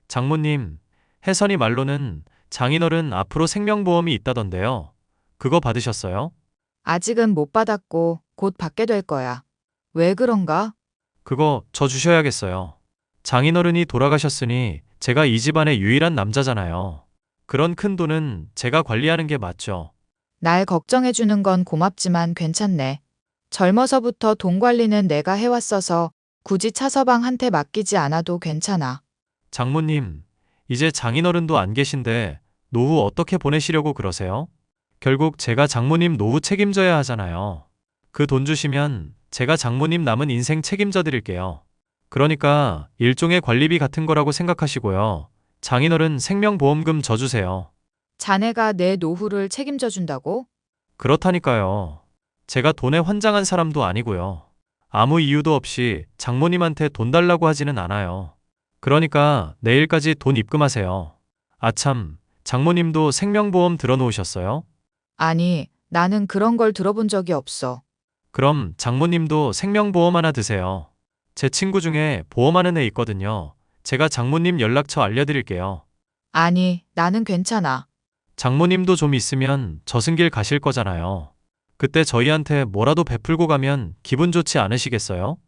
장모님, 혜선이 말로는 장인어른 앞으로 생명보험이 있다던데요. 그거 받으셨어요? 아직은 못 받았고 곧 받게 될 거야. 왜 그런가? 그거 저 주셔야겠어요. 장인어른이 돌아가셨으니 제가 이 집안의 유일한 남자잖아요. 그런 큰 돈은 제가 관리하는 게 맞죠. 날 걱정해주는 건 고맙지만 괜찮네. 젊어서부터 돈 관리는 내가 해왔어서 굳이 차서방한테 맡기지 않아도 괜찮아. 장모님, 이제 장인어른도 안 계신데 노후 어떻게 보내시려고 그러세요? 결국 제가 장모님 노후 책임져야 하잖아요. 그 돈 주시면 제가 장모님 남은 인생 책임져 드릴게요. 그러니까 일종의 관리비 같은 거라고 생각하시고요. 장인어른 생명보험금 저 주세요. 자네가 내 노후를 책임져 준다고? 그렇다니까요. 제가 돈에 환장한 사람도 아니고요. 아무 이유도 없이 장모님한테 돈 달라고 하지는 않아요. 그러니까 내일까지 돈 입금하세요. 아참, 장모님도 생명보험 들어놓으셨어요? 아니, 나는 그런 걸 들어본 적이 없어. 그럼 장모님도 생명보험 하나 드세요. 제 친구 중에 보험하는 애 있거든요. 제가 장모님 연락처 알려드릴게요. 아니, 나는 괜찮아. 장모님도 좀 있으면 저승길 가실 거잖아요. 그때 저희한테 뭐라도 베풀고 가면 기분 좋지 않으시겠어요?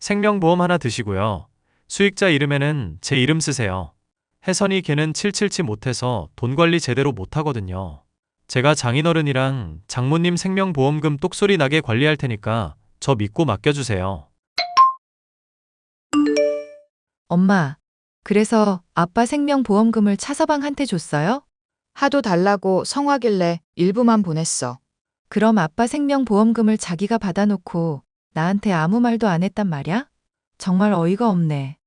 생명보험 하나 드시고요. 수익자 이름에는 제 이름 쓰세요. 혜선이 걔는 777 못해서 돈 관리 제대로 못하거든요. 제가 장인어른이랑 장모님 생명보험금 똑소리 나게 관리할 테니까 저 믿고 맡겨주세요. 엄마, 그래서 아빠 생명보험금을 차서방한테 줬어요? 하도 달라고 성화길래 일부만 보냈어. 그럼 아빠 생명보험금을 자기가 받아놓고 나한테 아무 말도 안 했단 말이야? 정말 어이가 없네.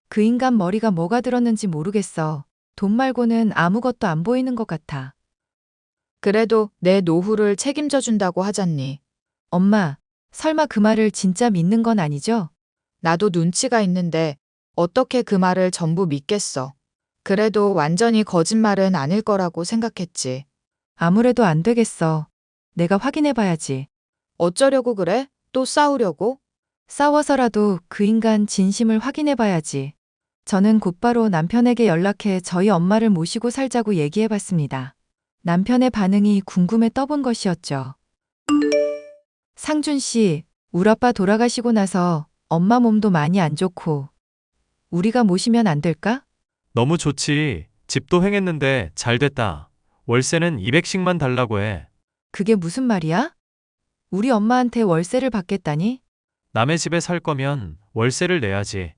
그 인간 머리가 뭐가 들었는지 모르겠어. 돈 말고는 아무것도 안 보이는 것 같아. 그래도 내 노후를 책임져 준다고 하잖니. 엄마, 설마 그 말을 진짜 믿는 건 아니죠? 나도 눈치가 있는데 어떻게 그 말을 전부 믿겠어. 그래도 완전히 거짓말은 아닐 거라고 생각했지. 아무래도 안 되겠어. 내가 확인해 봐야지. 어쩌려고 그래? 또 싸우려고? 싸워서라도 그 인간 진심을 확인해 봐야지. 저는 곧바로 남편에게 연락해 저희 엄마를 모시고 살자고 얘기해 봤습니다. 남편의 반응이 궁금해 떠본 것이었죠. 상준 씨, 우리 아빠 돌아가시고 나서 엄마 몸도 많이 안 좋고 우리가 모시면 안 될까? 너무 좋지. 집도 횡했는데 잘 됐다. 월세는 200씩만 달라고 해. 그게 무슨 말이야? 우리 엄마한테 월세를 받겠다니? 남의 집에 살 거면 월세를 내야지.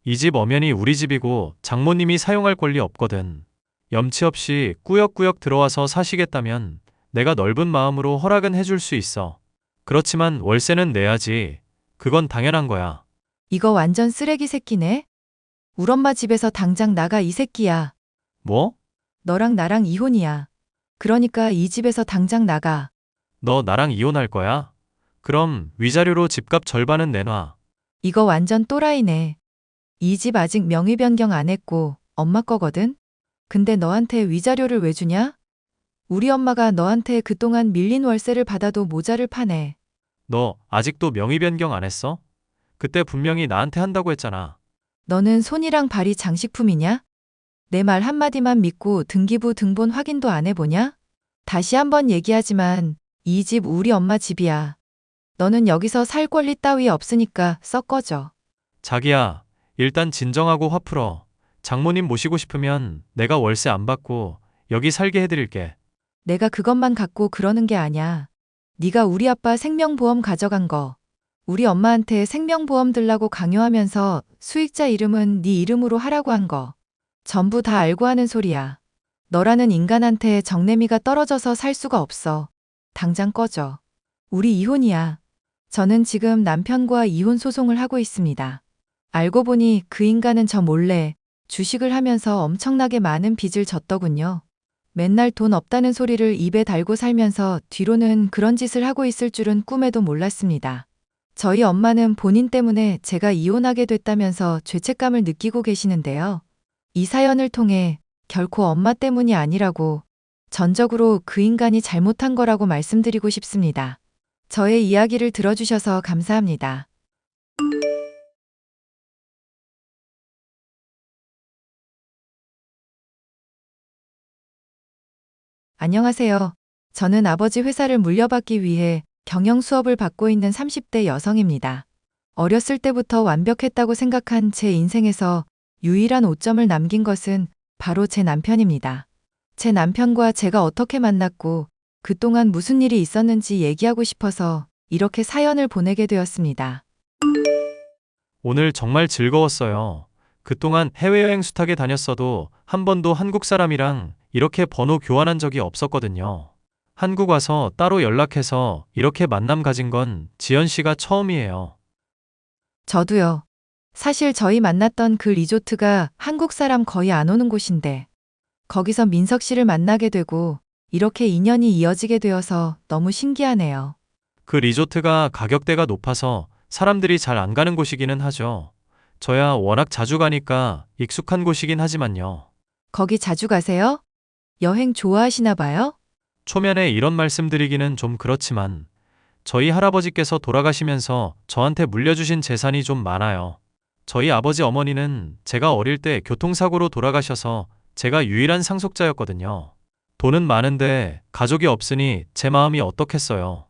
이 집 엄연히 우리 집이고 장모님이 사용할 권리 없거든. 염치 없이 꾸역꾸역 들어와서 사시겠다면 내가 넓은 마음으로 허락은 해줄 수 있어. 그렇지만 월세는 내야지. 그건 당연한 거야. 이거 완전 쓰레기 새끼네? 우리 엄마 집에서 당장 나가 이 새끼야. 뭐? 너랑 나랑 이혼이야. 그러니까 이 집에서 당장 나가. 너 나랑 이혼할 거야? 그럼 위자료로 집값 절반은 내놔. 이거 완전 또라이네. 이 집 아직 명의 변경 안 했고 엄마 거거든? 근데 너한테 위자료를 왜 주냐? 우리 엄마가 너한테 그동안 밀린 월세를 받아도 모자를 파네. 너 아직도 명의 변경 안 했어? 그때 분명히 나한테 한다고 했잖아. 너는 손이랑 발이 장식품이냐? 내 말 한마디만 믿고 등기부 등본 확인도 안 해보냐? 다시 한번 얘기하지만 이 집 우리 엄마 집이야. 너는 여기서 살 권리 따위 없으니까 썩 꺼져. 자기야, 일단 진정하고 화 풀어. 장모님 모시고 싶으면 내가 월세 안 받고 여기 살게 해드릴게. 내가 그것만 갖고 그러는 게 아냐. 네가 우리 아빠 생명보험 가져간 거. 우리 엄마한테 생명보험 들라고 강요하면서 수익자 이름은 네 이름으로 하라고 한 거. 전부 다 알고 하는 소리야. 너라는 인간한테 정내미가 떨어져서 살 수가 없어. 당장 꺼져. 우리 이혼이야. 저는 지금 남편과 이혼 소송을 하고 있습니다. 알고 보니 그 인간은 저 몰래 주식을 하면서 엄청나게 많은 빚을 졌더군요. 맨날 돈 없다는 소리를 입에 달고 살면서 뒤로는 그런 짓을 하고 있을 줄은 꿈에도 몰랐습니다. 저희 엄마는 본인 때문에 제가 이혼하게 됐다면서 죄책감을 느끼고 계시는데요. 이 사연을 통해 결코 엄마 때문이 아니라고 전적으로 그 인간이 잘못한 거라고 말씀드리고 싶습니다. 저의 이야기를 들어주셔서 감사합니다. 안녕하세요. 저는 아버지 회사를 물려받기 위해 경영 수업을 받고 있는 30대 여성입니다. 어렸을 때부터 완벽했다고 생각한 제 인생에서 유일한 오점을 남긴 것은 바로 제 남편입니다. 제 남편과 제가 어떻게 만났고 그동안 무슨 일이 있었는지 얘기하고 싶어서 이렇게 사연을 보내게 되었습니다. 오늘 정말 즐거웠어요. 그동안 해외여행 숱하게 다녔어도 한 번도 한국 사람이랑 이렇게 번호 교환한 적이 없었거든요. 한국 와서 따로 연락해서 이렇게 만남 가진 건 지연 씨가 처음이에요. 저도요. 사실 저희 만났던 그 리조트가 한국 사람 거의 안 오는 곳인데 거기서 민석 씨를 만나게 되고 이렇게 인연이 이어지게 되어서 너무 신기하네요. 그 리조트가 가격대가 높아서 사람들이 잘 안 가는 곳이기는 하죠. 저야 워낙 자주 가니까 익숙한 곳이긴 하지만요. 거기 자주 가세요? 여행 좋아하시나 봐요? 초면에 이런 말씀드리기는 좀 그렇지만 저희 할아버지께서 돌아가시면서 저한테 물려주신 재산이 좀 많아요. 저희 아버지 어머니는 제가 어릴 때 교통사고로 돌아가셔서 제가 유일한 상속자였거든요. 돈은 많은데 가족이 없으니 제 마음이 어떻겠어요.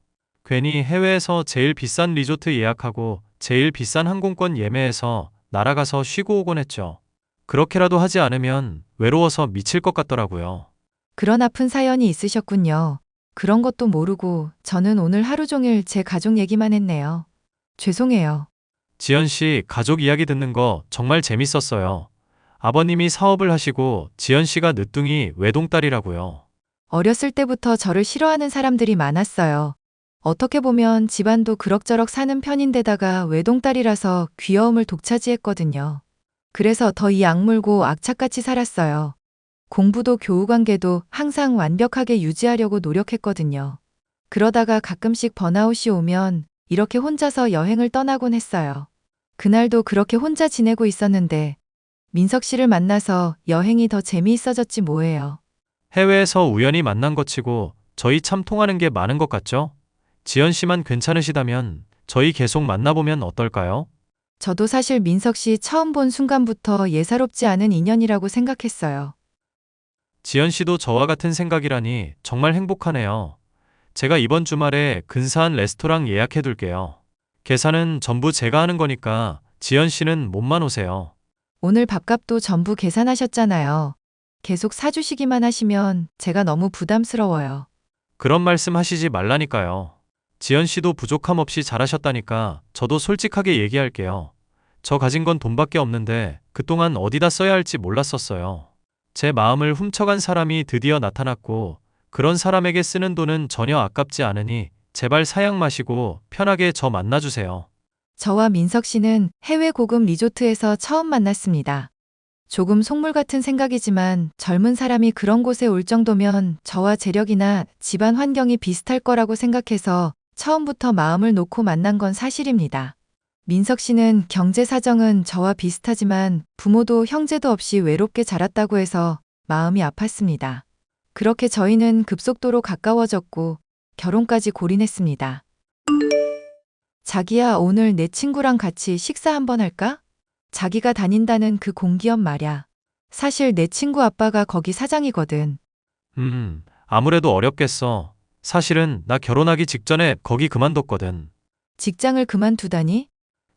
괜히 해외에서 제일 비싼 리조트 예약하고 제일 비싼 항공권 예매해서 날아가서 쉬고 오곤 했죠. 그렇게라도 하지 않으면 외로워서 미칠 것 같더라고요. 그런 아픈 사연이 있으셨군요. 그런 것도 모르고 저는 오늘 하루 종일 제 가족 얘기만 했네요. 죄송해요. 지연 씨 가족 이야기 듣는 거 정말 재밌었어요. 아버님이 사업을 하시고 지연 씨가 늦둥이 외동딸이라고요. 어렸을 때부터 저를 싫어하는 사람들이 많았어요. 어떻게 보면 집안도 그럭저럭 사는 편인데다가 외동딸이라서 귀여움을 독차지했거든요. 그래서 더 이 악물고 악착같이 살았어요. 공부도 교우 관계도 항상 완벽하게 유지하려고 노력했거든요. 그러다가 가끔씩 번아웃이 오면 이렇게 혼자서 여행을 떠나곤 했어요. 그날도 그렇게 혼자 지내고 있었는데 민석 씨를 만나서 여행이 더 재미있어졌지 뭐예요. 해외에서 우연히 만난 것 치고 저희 참 통하는 게 많은 것 같죠? 지연 씨만 괜찮으시다면 저희 계속 만나보면 어떨까요? 저도 사실 민석 씨 처음 본 순간부터 예사롭지 않은 인연이라고 생각했어요. 지연 씨도 저와 같은 생각이라니 정말 행복하네요. 제가 이번 주말에 근사한 레스토랑 예약해 둘게요. 계산은 전부 제가 하는 거니까 지연 씨는 몸만 오세요. 오늘 밥값도 전부 계산하셨잖아요. 계속 사주시기만 하시면 제가 너무 부담스러워요. 그런 말씀 하시지 말라니까요. 지연 씨도 부족함 없이 잘하셨다니까 저도 솔직하게 얘기할게요. 저 가진 건 돈밖에 없는데 그동안 어디다 써야 할지 몰랐었어요. 제 마음을 훔쳐간 사람이 드디어 나타났고 그런 사람에게 쓰는 돈은 전혀 아깝지 않으니 제발 사양 마시고 편하게 저 만나주세요. 저와 민석 씨는 해외 고급 리조트에서 처음 만났습니다. 조금 속물 같은 생각이지만 젊은 사람이 그런 곳에 올 정도면 저와 재력이나 집안 환경이 비슷할 거라고 생각해서 처음부터 마음을 놓고 만난 건 사실입니다. 민석 씨는 경제 사정은 저와 비슷하지만 부모도 형제도 없이 외롭게 자랐다고 해서 마음이 아팠습니다. 그렇게 저희는 급속도로 가까워졌고 결혼까지 골인했습니다. 자기야, 오늘 내 친구랑 같이 식사 한번 할까? 자기가 다닌다는 그 공기업 말야. 사실 내 친구 아빠가 거기 사장이거든. 아무래도 어렵겠어. 사실은 나 결혼하기 직전에 거기 그만뒀거든. 직장을 그만두다니?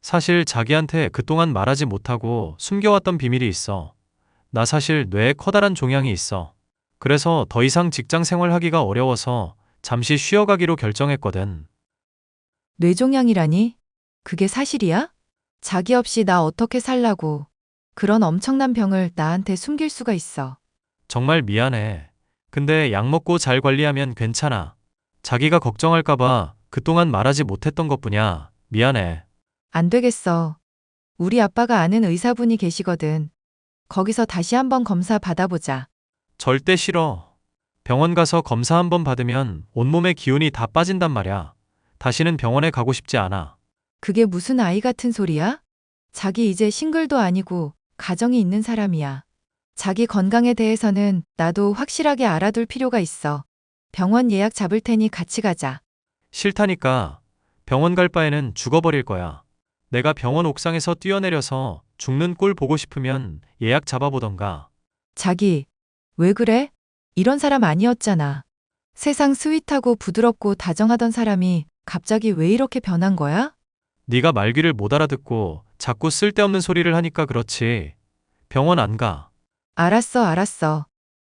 사실 자기한테 그동안 말하지 못하고 숨겨왔던 비밀이 있어. 나 사실 뇌에 커다란 종양이 있어. 그래서 더 이상 직장 생활하기가 어려워서 잠시 쉬어가기로 결정했거든. 뇌종양이라니? 그게 사실이야? 자기 없이 나 어떻게 살라고. 그런 엄청난 병을 나한테 숨길 수가 있어. 정말 미안해. 근데 약 먹고 잘 관리하면 괜찮아. 자기가 걱정할까봐 그동안 말하지 못했던 것뿐이야. 미안해. 안 되겠어. 우리 아빠가 아는 의사분이 계시거든. 거기서 다시 한번 검사 받아보자. 절대 싫어. 병원 가서 검사 한번 받으면 온몸의 기운이 다 빠진단 말이야. 다시는 병원에 가고 싶지 않아. 그게 무슨 아이 같은 소리야? 자기 이제 싱글도 아니고 가정이 있는 사람이야. 자기 건강에 대해서는 나도 확실하게 알아둘 필요가 있어. 병원 예약 잡을 테니 같이 가자. 싫다니까. 병원 갈 바에는 죽어버릴 거야. 내가 병원 옥상에서 뛰어내려서 죽는 꼴 보고 싶으면 예약 잡아보던가. 자기, 왜 그래? 이런 사람 아니었잖아. 세상 스윗하고 부드럽고 다정하던 사람이 갑자기 왜 이렇게 변한 거야? 네가 말귀를 못 알아듣고 자꾸 쓸데없는 소리를 하니까 그렇지. 병원 안 가. 알았어, 알았어.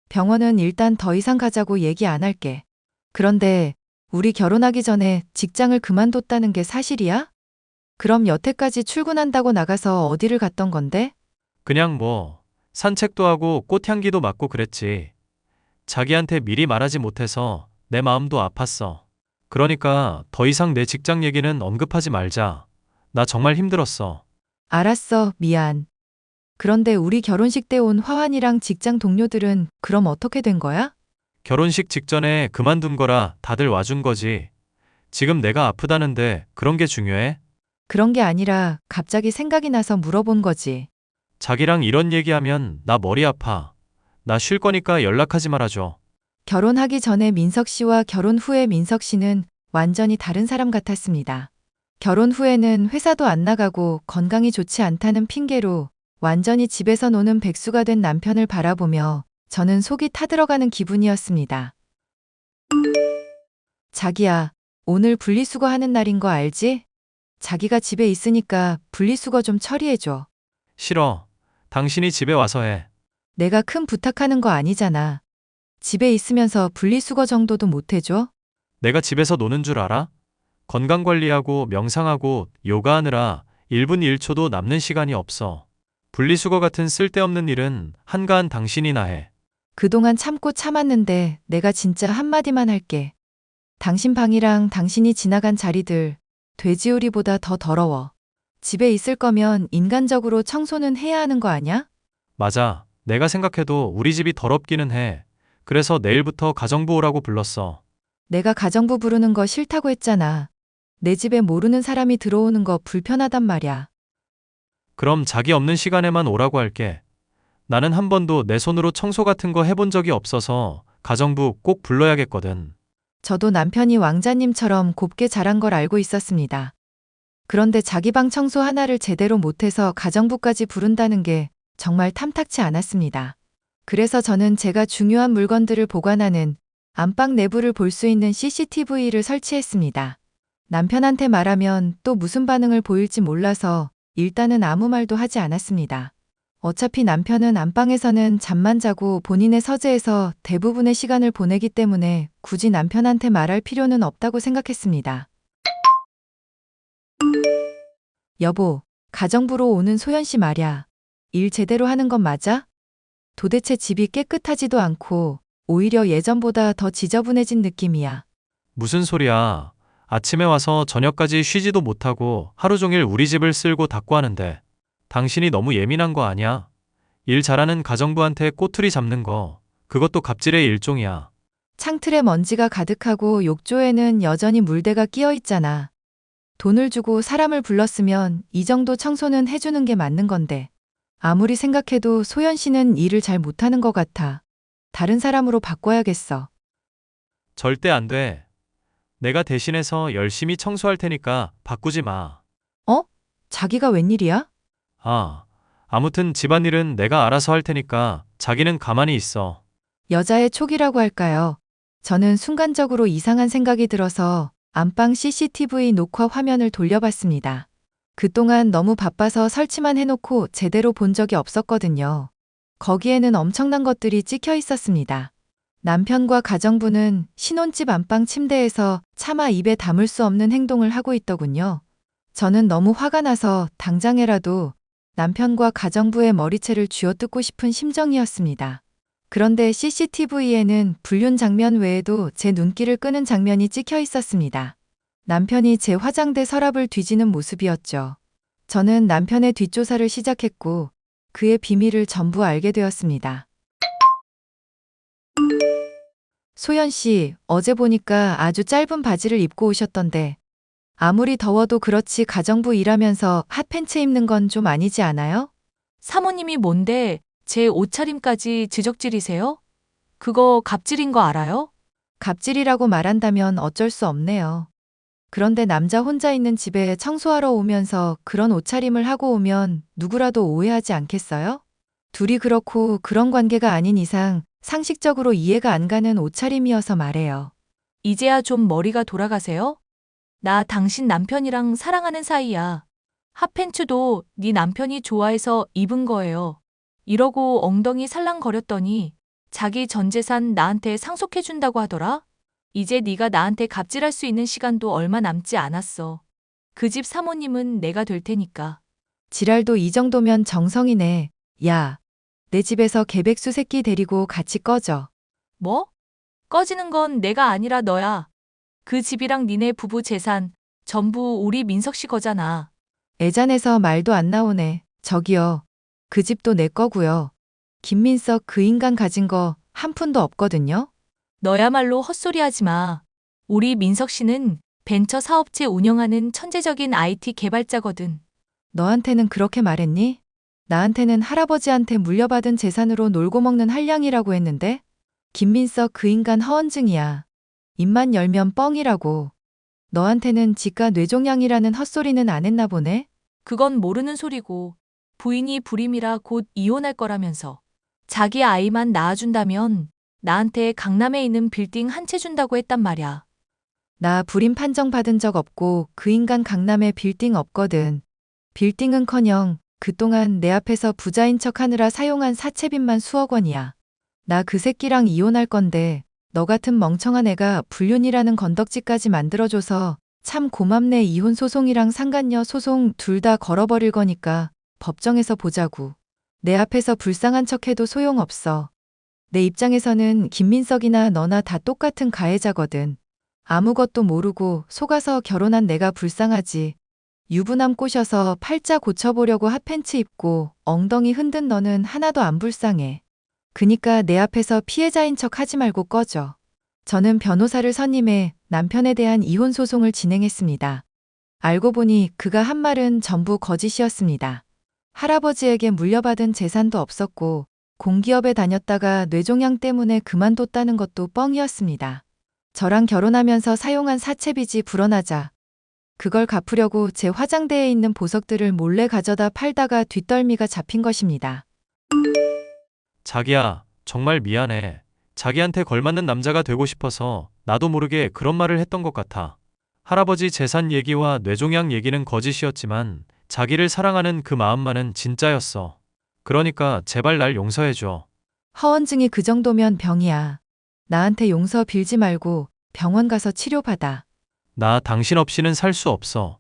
병원은 일단 더 이상 가자고 얘기 안 할게. 그런데 우리 결혼하기 전에 직장을 그만뒀다는 게 사실이야? 그럼 여태까지 출근한다고 나가서 어디를 갔던 건데? 그냥 뭐 산책도 하고 꽃향기도 맡고 그랬지. 자기한테 미리 말하지 못해서 내 마음도 아팠어. 그러니까 더 이상 내 직장 얘기는 언급하지 말자. 나 정말 힘들었어. 알았어, 미안. 그런데 우리 결혼식 때 온 화환이랑 직장 동료들은 그럼 어떻게 된 거야? 결혼식 직전에 그만둔 거라 다들 와준 거지. 지금 내가 아프다는데 그런 게 중요해? 그런 게 아니라 갑자기 생각이 나서 물어본 거지. 자기랑 이런 얘기하면 나 머리 아파. 나 쉴 거니까 연락하지 말아줘. 결혼하기 전에 민석 씨와 결혼 후에 민석 씨는 완전히 다른 사람 같았습니다. 결혼 후에는 회사도 안 나가고 건강이 좋지 않다는 핑계로 완전히 집에서 노는 백수가 된 남편을 바라보며 저는 속이 타들어가는 기분이었습니다. 자기야, 오늘 분리수거 하는 날인 거 알지? 자기가 집에 있으니까 분리수거 좀 처리해줘. 싫어. 당신이 집에 와서 해. 내가 큰 부탁하는 거 아니잖아. 집에 있으면서 분리수거 정도도 못 해줘? 내가 집에서 노는 줄 알아? 건강관리하고 명상하고 요가하느라 1분 1초도 남는 시간이 없어. 분리수거 같은 쓸데없는 일은 한가한 당신이나 해. 그동안 참고 참았는데 내가 진짜 한마디만 할게. 당신 방이랑 당신이 지나간 자리들 돼지우리보다 더 더러워. 집에 있을 거면 인간적으로 청소는 해야 하는 거 아냐? 맞아. 내가 생각해도 우리 집이 더럽기는 해. 그래서 내일부터 가정부 오라고 불렀어. 내가 가정부 부르는 거 싫다고 했잖아. 내 집에 모르는 사람이 들어오는 거 불편하단 말이야. 그럼 자기 없는 시간에만 오라고 할게. 나는 한 번도 내 손으로 청소 같은 거 해본 적이 없어서 가정부 꼭 불러야겠거든. 저도 남편이 왕자님처럼 곱게 자란 걸 알고 있었습니다. 그런데 자기 방 청소 하나를 제대로 못해서 가정부까지 부른다는 게 정말 탐탁치 않았습니다. 그래서 저는 제가 중요한 물건들을 보관하는 안방 내부를 볼 수 있는 CCTV를 설치했습니다. 남편한테 말하면 또 무슨 반응을 보일지 몰라서 일단은 아무 말도 하지 않았습니다. 어차피 남편은 안방에서는 잠만 자고 본인의 서재에서 대부분의 시간을 보내기 때문에 굳이 남편한테 말할 필요는 없다고 생각했습니다. 여보, 가정부로 오는 소연 씨 말야. 일 제대로 하는 건 맞아? 도대체 집이 깨끗하지도 않고 오히려 예전보다 더 지저분해진 느낌이야. 무슨 소리야. 아침에 와서 저녁까지 쉬지도 못하고 하루 종일 우리 집을 쓸고 닦고 하는데 당신이 너무 예민한 거 아니야? 일 잘하는 가정부한테 꼬투리 잡는 거, 그것도 갑질의 일종이야. 창틀에 먼지가 가득하고 욕조에는 여전히 물때가 끼어 있잖아. 돈을 주고 사람을 불렀으면 이 정도 청소는 해주는 게 맞는 건데. 아무리 생각해도 소연 씨는 일을 잘 못하는 것 같아. 다른 사람으로 바꿔야겠어. 절대 안 돼. 내가 대신해서 열심히 청소할 테니까 바꾸지 마. 자기가 웬일이야? 아무튼 집안일은 내가 알아서 할 테니까 자기는 가만히 있어. 여자의 촉이라고 할까요? 저는 순간적으로 이상한 생각이 들어서 안방 CCTV 녹화 화면을 돌려봤습니다. 그동안 너무 바빠서 설치만 해놓고 제대로 본 적이 없었거든요. 거기에는 엄청난 것들이 찍혀 있었습니다. 남편과 가정부는 신혼집 안방 침대에서 차마 입에 담을 수 없는 행동을 하고 있더군요. 저는 너무 화가 나서 당장에라도 남편과 가정부의 머리채를 쥐어뜯고 싶은 심정이었습니다. 그런데 CCTV에는 불륜 장면 외에도 제 눈길을 끄는 장면이 찍혀 있었습니다. 남편이 제 화장대 서랍을 뒤지는 모습이었죠. 저는 남편의 뒷조사를 시작했고 그의 비밀을 전부 알게 되었습니다. 소연 씨, 어제 보니까 아주 짧은 바지를 입고 오셨던데 아무리 더워도 그렇지 가정부 일하면서 핫팬츠 입는 건 좀 아니지 않아요? 사모님이 뭔데 제 옷차림까지 지적질이세요? 그거 갑질인 거 알아요? 갑질이라고 말한다면 어쩔 수 없네요. 그런데 남자 혼자 있는 집에 청소하러 오면서 그런 옷차림을 하고 오면 누구라도 오해하지 않겠어요? 둘이 그렇고 그런 관계가 아닌 이상 상식적으로 이해가 안 가는 옷차림이어서 말해요. 이제야 좀 머리가 돌아가세요? 나 당신 남편이랑 사랑하는 사이야. 핫팬츠도 네 남편이 좋아해서 입은 거예요. 이러고 엉덩이 살랑거렸더니 자기 전 재산 나한테 상속해준다고 하더라? 이제 네가 나한테 갑질할 수 있는 시간도 얼마 남지 않았어. 그 집 사모님은 내가 될 테니까. 지랄도 이 정도면 정성이네. 야, 내 집에서 개백수 새끼 데리고 같이 꺼져. 뭐? 꺼지는 건 내가 아니라 너야. 그 집이랑 니네 부부 재산 전부 우리 민석 씨 거잖아. 애잔해서 말도 안 나오네. 저기요. 그 집도 내 거고요. 김민석 그 인간 가진 거 한 푼도 없거든요. 너야말로 헛소리 하지 마. 우리 민석 씨는 벤처 사업체 운영하는 천재적인 IT 개발자거든. 너한테는 그렇게 말했니? 나한테는 할아버지한테 물려받은 재산으로 놀고 먹는 한량이라고 했는데? 김민석 그 인간 허언증이야. 입만 열면 뻥이라고. 너한테는 지가 뇌종양이라는 헛소리는 안 했나 보네? 그건 모르는 소리고 부인이 불임이라 곧 이혼할 거라면서. 자기 아이만 낳아준다면 나한테 강남에 있는 빌딩 한 채 준다고 했단 말이야. 나 불임 판정 받은 적 없고 그 인간 강남에 빌딩 없거든. 빌딩은커녕 그동안 내 앞에서 부자인 척 하느라 사용한 사채빚만 수억 원이야. 나 그 새끼랑 이혼할 건데 너 같은 멍청한 애가 불륜이라는 건덕지까지 만들어줘서 참 고맙네. 이혼 소송이랑 상간녀 소송 둘 다 걸어버릴 거니까 법정에서 보자고. 내 앞에서 불쌍한 척해도 소용없어. 내 입장에서는 김민석이나 너나 다 똑같은 가해자거든. 아무것도 모르고 속아서 결혼한 내가 불쌍하지. 유부남 꼬셔서 팔자 고쳐보려고 핫팬츠 입고 엉덩이 흔든 너는 하나도 안 불쌍해. 그니까 내 앞에서 피해자인 척 하지 말고 꺼져. 저는 변호사를 선임해 남편에 대한 이혼 소송을 진행했습니다. 알고 보니 그가 한 말은 전부 거짓이었습니다. 할아버지에게 물려받은 재산도 없었고 공기업에 다녔다가 뇌종양 때문에 그만뒀다는 것도 뻥이었습니다. 저랑 결혼하면서 사용한 사채빚이 불어나자 그걸 갚으려고 제 화장대에 있는 보석들을 몰래 가져다 팔다가 뒷덜미가 잡힌 것입니다. 자기야, 정말 미안해. 자기한테 걸맞는 남자가 되고 싶어서 나도 모르게 그런 말을 했던 것 같아. 할아버지 재산 얘기와 뇌종양 얘기는 거짓이었지만 자기를 사랑하는 그 마음만은 진짜였어. 그러니까 제발 날 용서해줘. 허언증이 그 정도면 병이야. 나한테 용서 빌지 말고 병원 가서 치료받아. 나 당신 없이는 살 수 없어.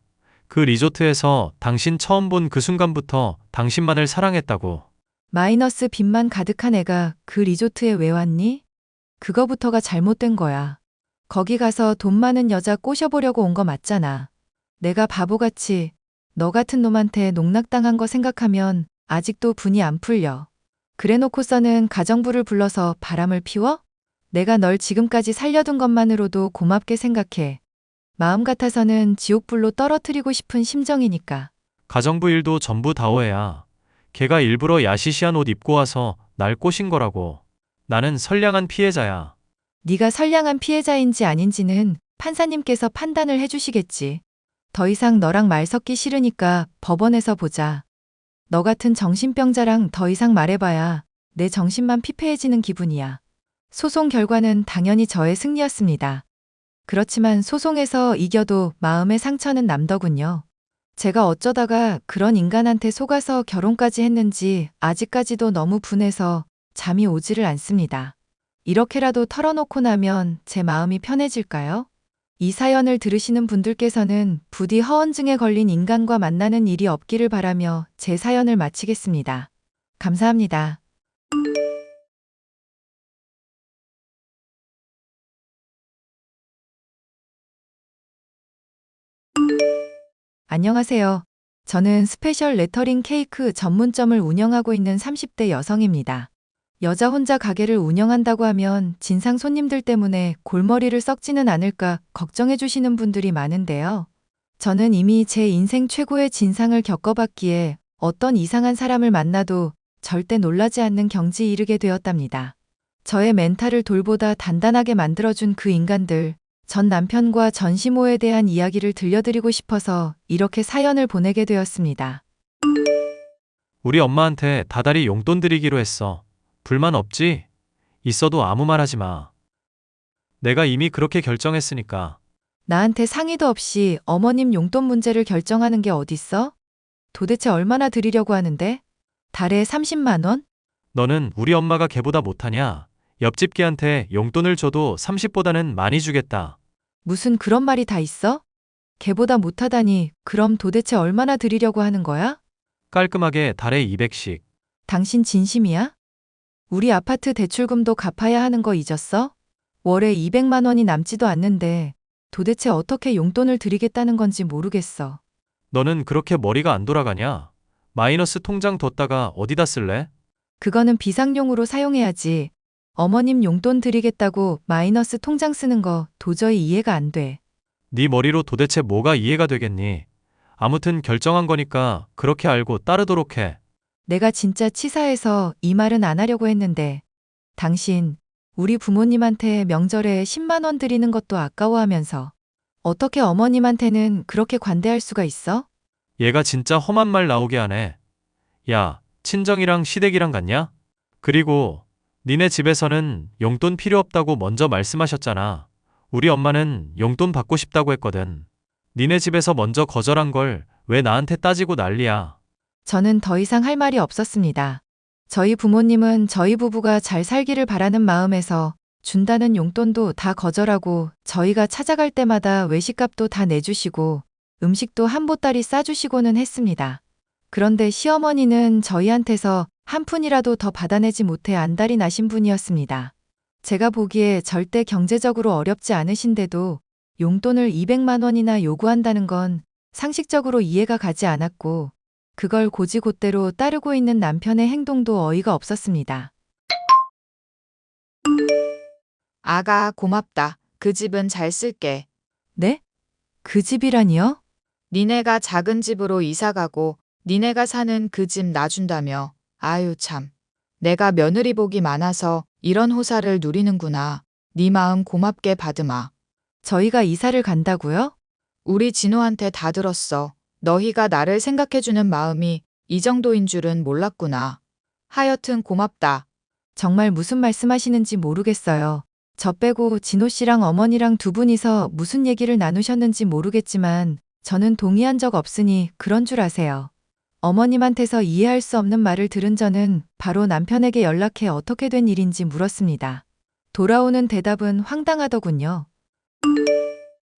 그 리조트에서 당신 처음 본 그 순간부터 당신만을 사랑했다고. 마이너스 빚만 가득한 애가 그 리조트에 왜 왔니? 그거부터가 잘못된 거야. 거기 가서 돈 많은 여자 꼬셔보려고 온 거 맞잖아. 내가 바보같이 너 같은 놈한테 농락당한 거 생각하면 아직도 분이 안 풀려. 그래놓고서는 가정부를 불러서 바람을 피워? 내가 널 지금까지 살려둔 것만으로도 고맙게 생각해. 마음 같아서는 지옥불로 떨어뜨리고 싶은 심정이니까. 가정부 일도 전부 다오해야. 걔가 일부러 야시시한 옷 입고 와서 날 꼬신 거라고. 나는 선량한 피해자야. 네가 선량한 피해자인지 아닌지는 판사님께서 판단을 해주시겠지. 더 이상 너랑 말 섞기 싫으니까 법원에서 보자. 너 같은 정신병자랑 더 이상 말해봐야 내 정신만 피폐해지는 기분이야. 소송 결과는 당연히 저의 승리였습니다. 그렇지만 소송에서 이겨도 마음의 상처는 남더군요. 제가 어쩌다가 그런 인간한테 속아서 결혼까지 했는지 아직까지도 너무 분해서 잠이 오지를 않습니다. 이렇게라도 털어놓고 나면 제 마음이 편해질까요? 이 사연을 들으시는 분들께서는 부디 허언증에 걸린 인간과 만나는 일이 없기를 바라며 제 사연을 마치겠습니다. 감사합니다. 안녕하세요. 저는 스페셜 레터링 케이크 전문점을 운영하고 있는 30대 여성입니다. 여자 혼자 가게를 운영한다고 하면 진상 손님들 때문에 골머리를 썩지는 않을까 걱정해 주시는 분들이 많은데요. 저는 이미 제 인생 최고의 진상을 겪어봤기에 어떤 이상한 사람을 만나도 절대 놀라지 않는 경지에 이르게 되었답니다. 저의 멘탈을 돌보다 단단하게 만들어준 그 인간들, 전 남편과 전시모에 대한 이야기를 들려드리고 싶어서 이렇게 사연을 보내게 되었습니다. 우리 엄마한테 다달이 용돈 드리기로 했어. 불만 없지? 있어도 아무 말 하지 마. 내가 이미 그렇게 결정했으니까. 나한테 상의도 없이 어머님 용돈 문제를 결정하는 게 어딨어? 도대체 얼마나 드리려고 하는데? 달에 30만 원? 너는 우리 엄마가 걔보다 못하냐? 옆집 걔한테 용돈을 줘도 30보다는 많이 주겠다. 무슨 그런 말이 다 있어? 걔보다 못하다니 그럼 도대체 얼마나 드리려고 하는 거야? 깔끔하게 달에 200씩. 당신 진심이야? 우리 아파트 대출금도 갚아야 하는 거 잊었어? 월에 200만 원이 남지도 않는데 도대체 어떻게 용돈을 드리겠다는 건지 모르겠어. 너는 그렇게 머리가 안 돌아가냐? 마이너스 통장 뒀다가 어디다 쓸래? 그거는 비상용으로 사용해야지. 어머님 용돈 드리겠다고 마이너스 통장 쓰는 거 도저히 이해가 안 돼. 네 머리로 도대체 뭐가 이해가 되겠니? 아무튼 결정한 거니까 그렇게 알고 따르도록 해. 내가 진짜 치사해서 이 말은 안 하려고 했는데 당신 우리 부모님한테 명절에 10만 원 드리는 것도 아까워하면서 어떻게 어머님한테는 그렇게 관대할 수가 있어? 얘가 진짜 험한 말 나오게 하네. 야, 친정이랑 시댁이랑 같냐? 그리고 니네 집에서는 용돈 필요 없다고 먼저 말씀하셨잖아. 우리 엄마는 용돈 받고 싶다고 했거든. 니네 집에서 먼저 거절한 걸 왜 나한테 따지고 난리야. 저는 더 이상 할 말이 없었습니다. 저희 부모님은 저희 부부가 잘 살기를 바라는 마음에서 준다는 용돈도 다 거절하고 저희가 찾아갈 때마다 외식값도 다 내주시고 음식도 한 보따리 싸주시고는 했습니다. 그런데 시어머니는 저희한테서 한 푼이라도 더 받아내지 못해 안달이 나신 분이었습니다. 제가 보기에 절대 경제적으로 어렵지 않으신데도 용돈을 200만 원이나 요구한다는 건 상식적으로 이해가 가지 않았고, 그걸 고지곳대로 따르고 있는 남편의 행동도 어이가 없었습니다. 아가, 고맙다. 그 집은 잘 쓸게. 네? 그 집이라니요? 니네가 작은 집으로 이사 가고 니네가 사는 그 집 놔준다며. 아유 참. 내가 며느리 복이 많아서 이런 호사를 누리는구나. 네 마음 고맙게 받으마. 저희가 이사를 간다고요? 우리 진호한테 다 들었어. 너희가 나를 생각해주는 마음이 이 정도인 줄은 몰랐구나. 하여튼 고맙다. 정말 무슨 말씀하시는지 모르겠어요. 저 빼고 진호 씨랑 어머니랑 두 분이서 무슨 얘기를 나누셨는지 모르겠지만 저는 동의한 적 없으니 그런 줄 아세요. 어머님한테서 이해할 수 없는 말을 들은 저는 바로 남편에게 연락해 어떻게 된 일인지 물었습니다. 돌아오는 대답은 황당하더군요.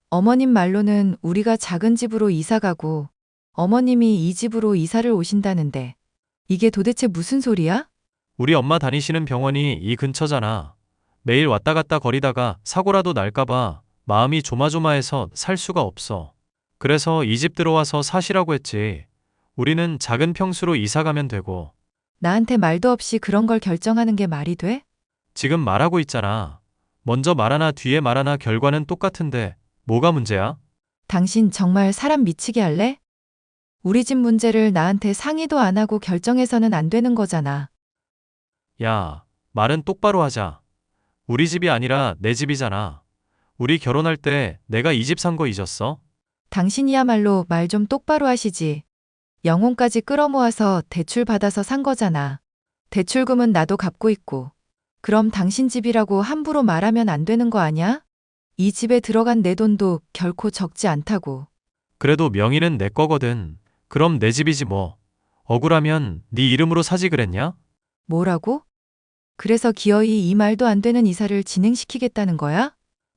어머님 말로는 우리가 작은 집으로 이사 가고 어머님이 이 집으로 이사를 오신다는데 이게 도대체 무슨 소리야? 우리 엄마 다니시는 병원이 이 근처잖아. 매일 왔다 갔다 거리다가 사고라도 날까봐 마음이 조마조마해서 살 수가 없어. 그래서 이 집 들어와서 사시라고 했지. 우리는 작은 평수로 이사 가면 되고. 나한테 말도 없이 그런 걸 결정하는 게 말이 돼? 지금 말하고 있잖아. 먼저 말하나 뒤에 말하나 결과는 똑같은데 뭐가 문제야? 당신 정말 사람 미치게 할래? 우리 집 문제를 나한테 상의도 안 하고 결정해서는 안 되는 거잖아. 야, 말은 똑바로 하자. 우리 집이 아니라 내 집이잖아. 우리 결혼할 때 내가 이 집 산 거 잊었어? 당신이야말로 말 좀 똑바로 하시지. 영혼까지 끌어모아서 대출 받아서 산 거잖아. 대출금은 나도 갚고 있고. 그럼 당신 집이라고 함부로 말하면 안 되는 거 아냐? 이 집에 들어간 내 돈도 결코 적지 않다고. 그래도 명의는 내 거거든. 그럼 내 집이지 뭐. 억울하면 네 이름으로 사지 그랬냐? 뭐라고? 그래서 기어이 이 말도 안 되는 이사를 진행시키겠다는 거야?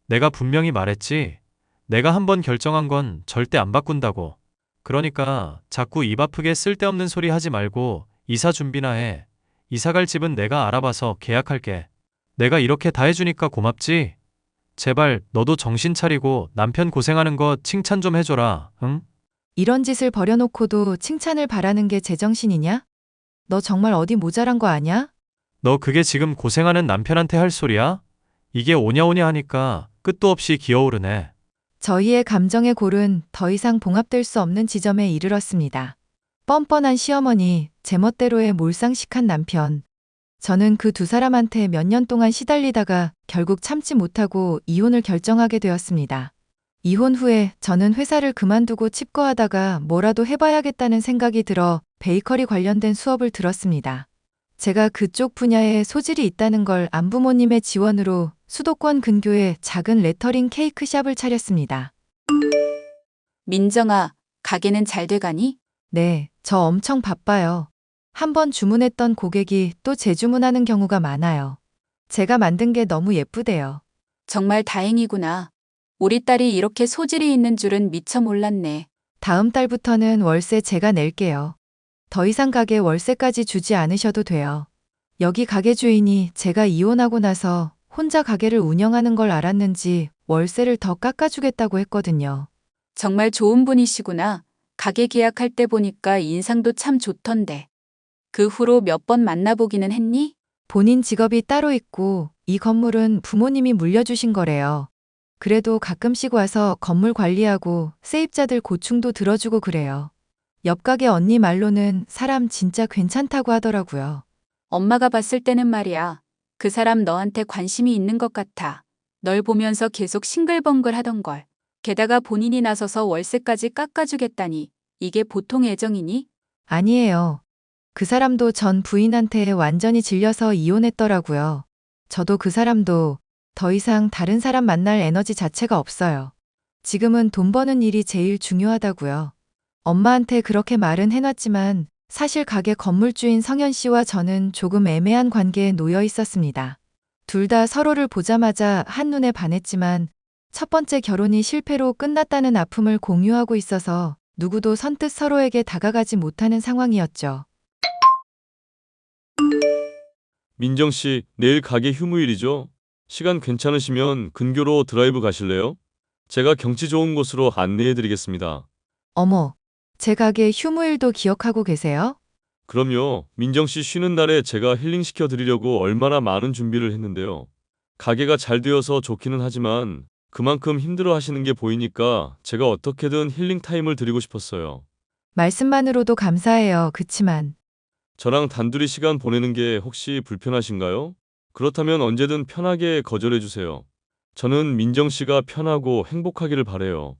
내가 분명히 말했지. 내가 한번 결정한 건 절대 안 바꾼다고. 그러니까 자꾸 입 아프게 쓸데없는 소리 하지 말고 이사 준비나 해. 이사 갈 집은 내가 알아봐서 계약할게. 내가 이렇게 다 해주니까 고맙지? 제발 너도 정신 차리고 남편 고생하는 거 칭찬 좀 해줘라, 응? 이런 짓을 벌여놓고도 칭찬을 바라는 게 제정신이냐? 너 정말 어디 모자란 거 아냐? 너 그게 지금 고생하는 남편한테 할 소리야? 이게 오냐오냐 하니까 끝도 없이 기어오르네. 저희의 감정의 골은 더 이상 봉합될 수 없는 지점에 이르렀습니다. 뻔뻔한 시어머니, 제멋대로의 몰상식한 남편. 저는 그 두 사람한테 몇 년 동안 시달리다가 결국 참지 못하고 이혼을 결정하게 되었습니다. 이혼 후에 저는 회사를 그만두고 칩거하다가 뭐라도 해봐야겠다는 생각이 들어 베이커리 관련된 수업을 들었습니다. 제가 그쪽 분야에 소질이 있다는 걸 안 부모님의 지원으로 수도권 근교에 작은 레터링 케이크샵을 차렸습니다. 민정아, 가게는 잘 돼가니? 네, 저 엄청 바빠요. 한번 주문했던 고객이 또 재주문하는 경우가 많아요. 제가 만든 게 너무 예쁘대요. 정말 다행이구나. 우리 딸이 이렇게 소질이 있는 줄은 미처 몰랐네. 다음 달부터는 월세 제가 낼게요. 더 이상 가게 월세까지 주지 않으셔도 돼요. 여기 가게 주인이 제가 이혼하고 나서 혼자 가게를 운영하는 걸 알았는지 월세를 더 깎아주겠다고 했거든요. 정말 좋은 분이시구나. 가게 계약할 때 보니까 인상도 참 좋던데. 그 후로 몇 번 만나보기는 했니? 본인 직업이 따로 있고 이 건물은 부모님이 물려주신 거래요. 그래도 가끔씩 와서 건물 관리하고 세입자들 고충도 들어주고 그래요. 옆 가게 언니 말로는 사람 진짜 괜찮다고 하더라고요. 엄마가 봤을 때는 말이야. 그 사람 너한테 관심이 있는 것 같아. 널 보면서 계속 싱글벙글 하던걸. 게다가 본인이 나서서 월세까지 깎아주겠다니. 이게 보통 애정이니? 아니에요. 그 사람도 전 부인한테 완전히 질려서 이혼했더라고요. 저도 그 사람도 더 이상 다른 사람 만날 에너지 자체가 없어요. 지금은 돈 버는 일이 제일 중요하다고요. 엄마한테 그렇게 말은 해놨지만 사실 가게 건물주인 성현 씨와 저는 조금 애매한 관계에 놓여 있었습니다. 둘 다 서로를 보자마자 한눈에 반했지만 첫 번째 결혼이 실패로 끝났다는 아픔을 공유하고 있어서 누구도 선뜻 서로에게 다가가지 못하는 상황이었죠. 민정 씨, 내일 가게 휴무일이죠? 시간 괜찮으시면 근교로 드라이브 가실래요? 제가 경치 좋은 곳으로 안내해 드리겠습니다. 어머, 제 가게 휴무일도 기억하고 계세요? 그럼요. 민정 씨 쉬는 날에 제가 힐링시켜 드리려고 얼마나 많은 준비를 했는데요. 가게가 잘 되어서 좋기는 하지만 그만큼 힘들어 하시는 게 보이니까 제가 어떻게든 힐링 타임을 드리고 싶었어요. 말씀만으로도 감사해요. 그치만 저랑 단둘이 시간 보내는 게 혹시 불편하신가요? 그렇다면 언제든 편하게 거절해 주세요. 저는 민정 씨가 편하고 행복하기를 바래요.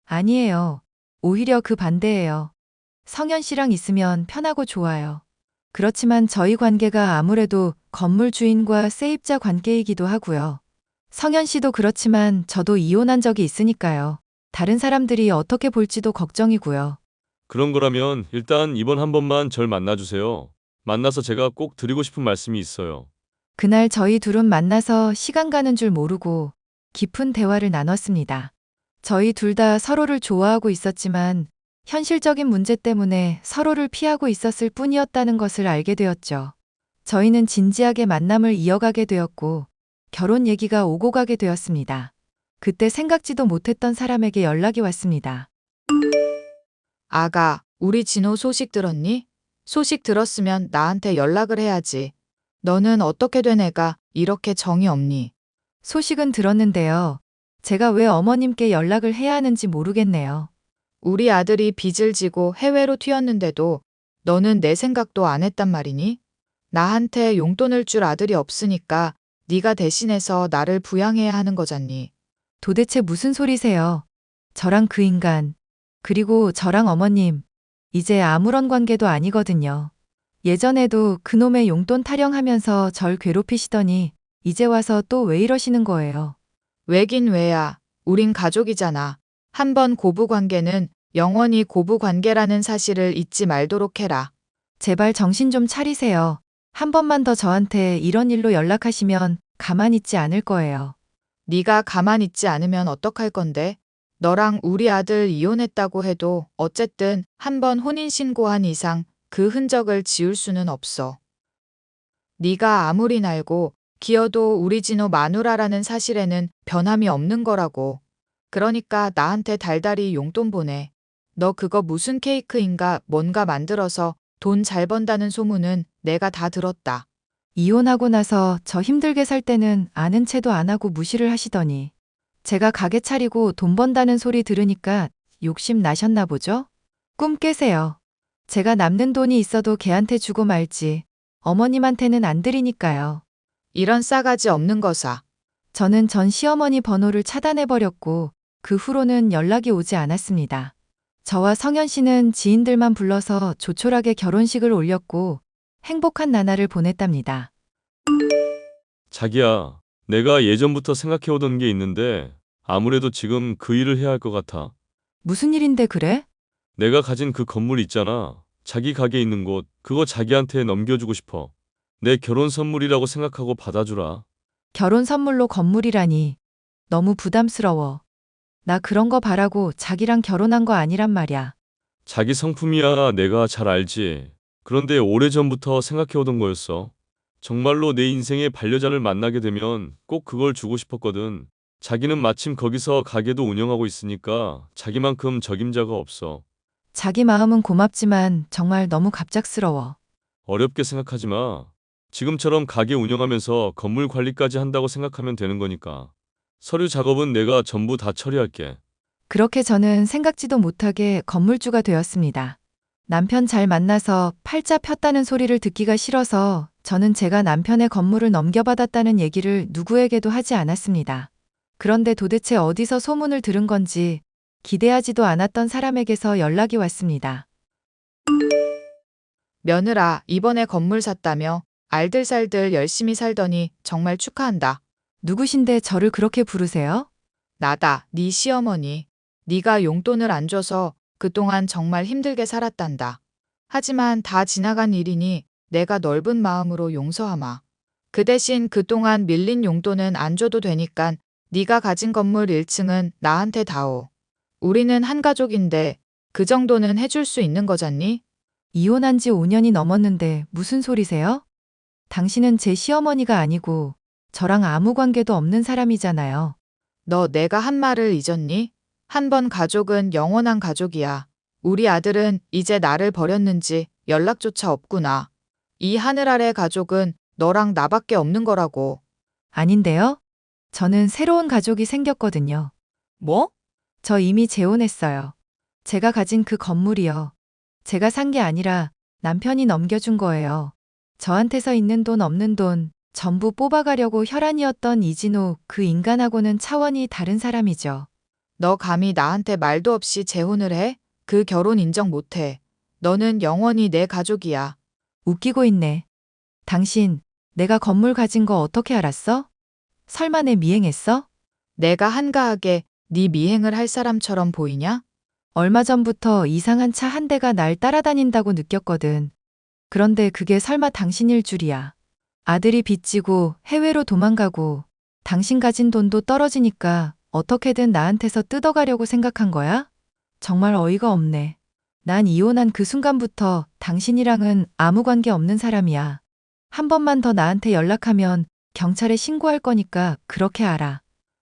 아니에요. 오히려 그 반대예요. 성현 씨랑 있으면 편하고 좋아요. 그렇지만 저희 관계가 아무래도 건물 주인과 세입자 관계이기도 하고요. 성현 씨도 그렇지만 저도 이혼한 적이 있으니까요. 다른 사람들이 어떻게 볼지도 걱정이고요. 그런 거라면 일단 이번 한 번만 절 만나주세요. 만나서 제가 꼭 드리고 싶은 말씀이 있어요. 그날 저희 둘은 만나서 시간 가는 줄 모르고 깊은 대화를 나눴습니다. 저희 둘 다 서로를 좋아하고 있었지만 현실적인 문제 때문에 서로를 피하고 있었을 뿐이었다는 것을 알게 되었죠. 저희는 진지하게 만남을 이어가게 되었고 결혼 얘기가 오고 가게 되었습니다. 그때 생각지도 못했던 사람에게 연락이 왔습니다. 아가, 우리 진호 소식 들었니? 소식 들었으면 나한테 연락을 해야지. 너는 어떻게 된 애가 이렇게 정이 없니? 소식은 들었는데요. 제가 왜 어머님께 연락을 해야 하는지 모르겠네요. 우리 아들이 빚을 지고 해외로 튀었는데도 너는 내 생각도 안 했단 말이니? 나한테 용돈을 줄 아들이 없으니까 네가 대신해서 나를 부양해야 하는 거잖니. 도대체 무슨 소리세요? 저랑 그 인간, 그리고 저랑 어머님, 이제 아무런 관계도 아니거든요. 예전에도 그놈의 용돈 타령하면서 절 괴롭히시더니 이제 와서 또 왜 이러시는 거예요? 왜긴 왜야. 우린 가족이잖아. 한번 고부 관계는 영원히 고부 관계라는 사실을 잊지 말도록 해라. 제발 정신 좀 차리세요. 한 번만 더 저한테 이런 일로 연락하시면 가만 있지 않을 거예요. 네가 가만 있지 않으면 어떡할 건데? 너랑 우리 아들 이혼했다고 해도 어쨌든 한번 혼인신고한 이상 그 흔적을 지울 수는 없어. 네가 아무리 날고 기어도 우리 진호 마누라라는 사실에는 변함이 없는 거라고. 그러니까 나한테 달달이 용돈 보내. 너 그거 무슨 케이크인가 뭔가 만들어서 돈 잘 번다는 소문은 내가 다 들었다. 이혼하고 나서 저 힘들게 살 때는 아는 체도 안 하고 무시를 하시더니 제가 가게 차리고 돈 번다는 소리 들으니까 욕심 나셨나 보죠? 꿈 깨세요. 제가 남는 돈이 있어도 걔한테 주고 말지 어머님한테는 안 드리니까요. 이런 싸가지 없는 거사. 저는 전 시어머니 번호를 차단해버렸고 그 후로는 연락이 오지 않았습니다. 저와 성현 씨는 지인들만 불러서 조촐하게 결혼식을 올렸고 행복한 나날을 보냈답니다. 자기야, 내가 예전부터 생각해오던 게 있는데 아무래도 지금 그 일을 해야 할 것 같아. 무슨 일인데 그래? 내가 가진 그 건물 있잖아. 자기 가게 있는 곳, 그거 자기한테 넘겨주고 싶어. 내 결혼 선물이라고 생각하고 받아주라. 결혼 선물로 건물이라니. 너무 부담스러워. 나 그런 거 바라고 자기랑 결혼한 거 아니란 말야. 자기 성품이야 내가 잘 알지. 그런데 오래전부터 생각해오던 거였어. 정말로 내 인생의 반려자를 만나게 되면 꼭 그걸 주고 싶었거든. 자기는 마침 거기서 가게도 운영하고 있으니까 자기만큼 적임자가 없어. 자기 마음은 고맙지만 정말 너무 갑작스러워. 어렵게 생각하지 마. 지금처럼 가게 운영하면서 건물 관리까지 한다고 생각하면 되는 거니까. 서류 작업은 내가 전부 다 처리할게. 그렇게 저는 생각지도 못하게 건물주가 되었습니다. 남편 잘 만나서 팔자 폈다는 소리를 듣기가 싫어서 저는 제가 남편의 건물을 넘겨받았다는 얘기를 누구에게도 하지 않았습니다. 그런데 도대체 어디서 소문을 들은 건지 기대하지도 않았던 사람에게서 연락이 왔습니다. 며느라, 이번에 건물 샀다며 알들살들 열심히 살더니 정말 축하한다. 누구신데 저를 그렇게 부르세요? 나다, 네 시어머니. 네가 용돈을 안 줘서 그동안 정말 힘들게 살았단다. 하지만 다 지나간 일이니 내가 넓은 마음으로 용서하마. 그 대신 그동안 밀린 용돈은 안 줘도 되니깐 네가 가진 건물 1층은 나한테 다오. 우리는 한 가족인데 그 정도는 해줄 수 있는 거잖니? 이혼한 지 5년이 넘었는데 무슨 소리세요? 당신은 제 시어머니가 아니고 저랑 아무 관계도 없는 사람이잖아요. 너 내가 한 말을 잊었니? 한 번 가족은 영원한 가족이야. 우리 아들은 이제 나를 버렸는지 연락조차 없구나. 이 하늘 아래 가족은 너랑 나밖에 없는 거라고. 아닌데요? 저는 새로운 가족이 생겼거든요. 뭐? 저 이미 재혼했어요. 제가 가진 그 건물이요. 제가 산 게 아니라 남편이 넘겨준 거예요. 저한테서 있는 돈 없는 돈 전부 뽑아가려고 혈안이었던 이진호 그 인간하고는 차원이 다른 사람이죠. 너 감히 나한테 말도 없이 재혼을 해? 그 결혼 인정 못해. 너는 영원히 내 가족이야. 웃기고 있네. 당신, 내가 건물 가진 거 어떻게 알았어? 설마 내 미행했어? 내가 한가하게 네 미행을 할 사람처럼 보이냐? 얼마 전부터 이상한 차 한 대가 날 따라다닌다고 느꼈거든. 그런데 그게 설마 당신일 줄이야. 아들이 빚지고 해외로 도망가고 당신 가진 돈도 떨어지니까 어떻게든 나한테서 뜯어가려고 생각한 거야? 정말 어이가 없네. 난 이혼한 그 순간부터 당신이랑은 아무 관계 없는 사람이야. 한 번만 더 나한테 연락하면 경찰에 신고할 거니까 그렇게 알아.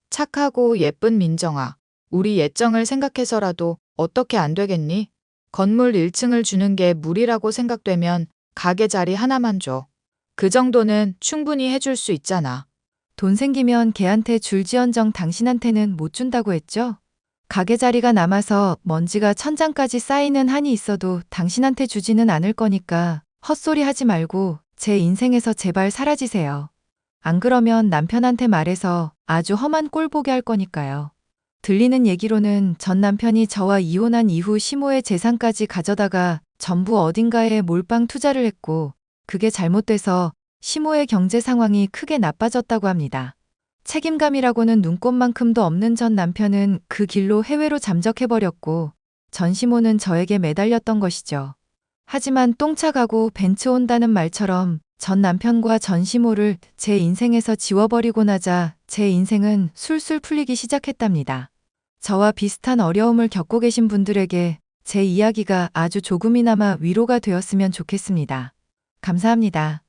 착하고 예쁜 민정아. 우리 예정을 생각해서라도 어떻게 안 되겠니? 건물 1층을 주는 게 무리라고 생각되면 가게 자리 하나만 줘. 그 정도는 충분히 해줄 수 있잖아. 돈 생기면 걔한테 줄지언정 당신한테는 못 준다고 했죠? 가게 자리가 남아서 먼지가 천장까지 쌓이는 한이 있어도 당신한테 주지는 않을 거니까 헛소리 하지 말고 제 인생에서 제발 사라지세요. 안 그러면 남편한테 말해서 아주 험한 꼴 보게 할 거니까요. 들리는 얘기로는 전 남편이 저와 이혼한 이후 시모의 재산까지 가져다가 전부 어딘가에 몰빵 투자를 했고 그게 잘못돼서 시모의 경제 상황이 크게 나빠졌다고 합니다. 책임감이라고는 눈꼽만큼도 없는 전 남편은 그 길로 해외로 잠적해버렸고 전 시모는 저에게 매달렸던 것이죠. 하지만 똥차 가고 벤츠 온다는 말처럼 전 남편과 전 시모를 제 인생에서 지워버리고 나자 제 인생은 술술 풀리기 시작했답니다. 저와 비슷한 어려움을 겪고 계신 분들에게 제 이야기가 아주 조금이나마 위로가 되었으면 좋겠습니다. 감사합니다.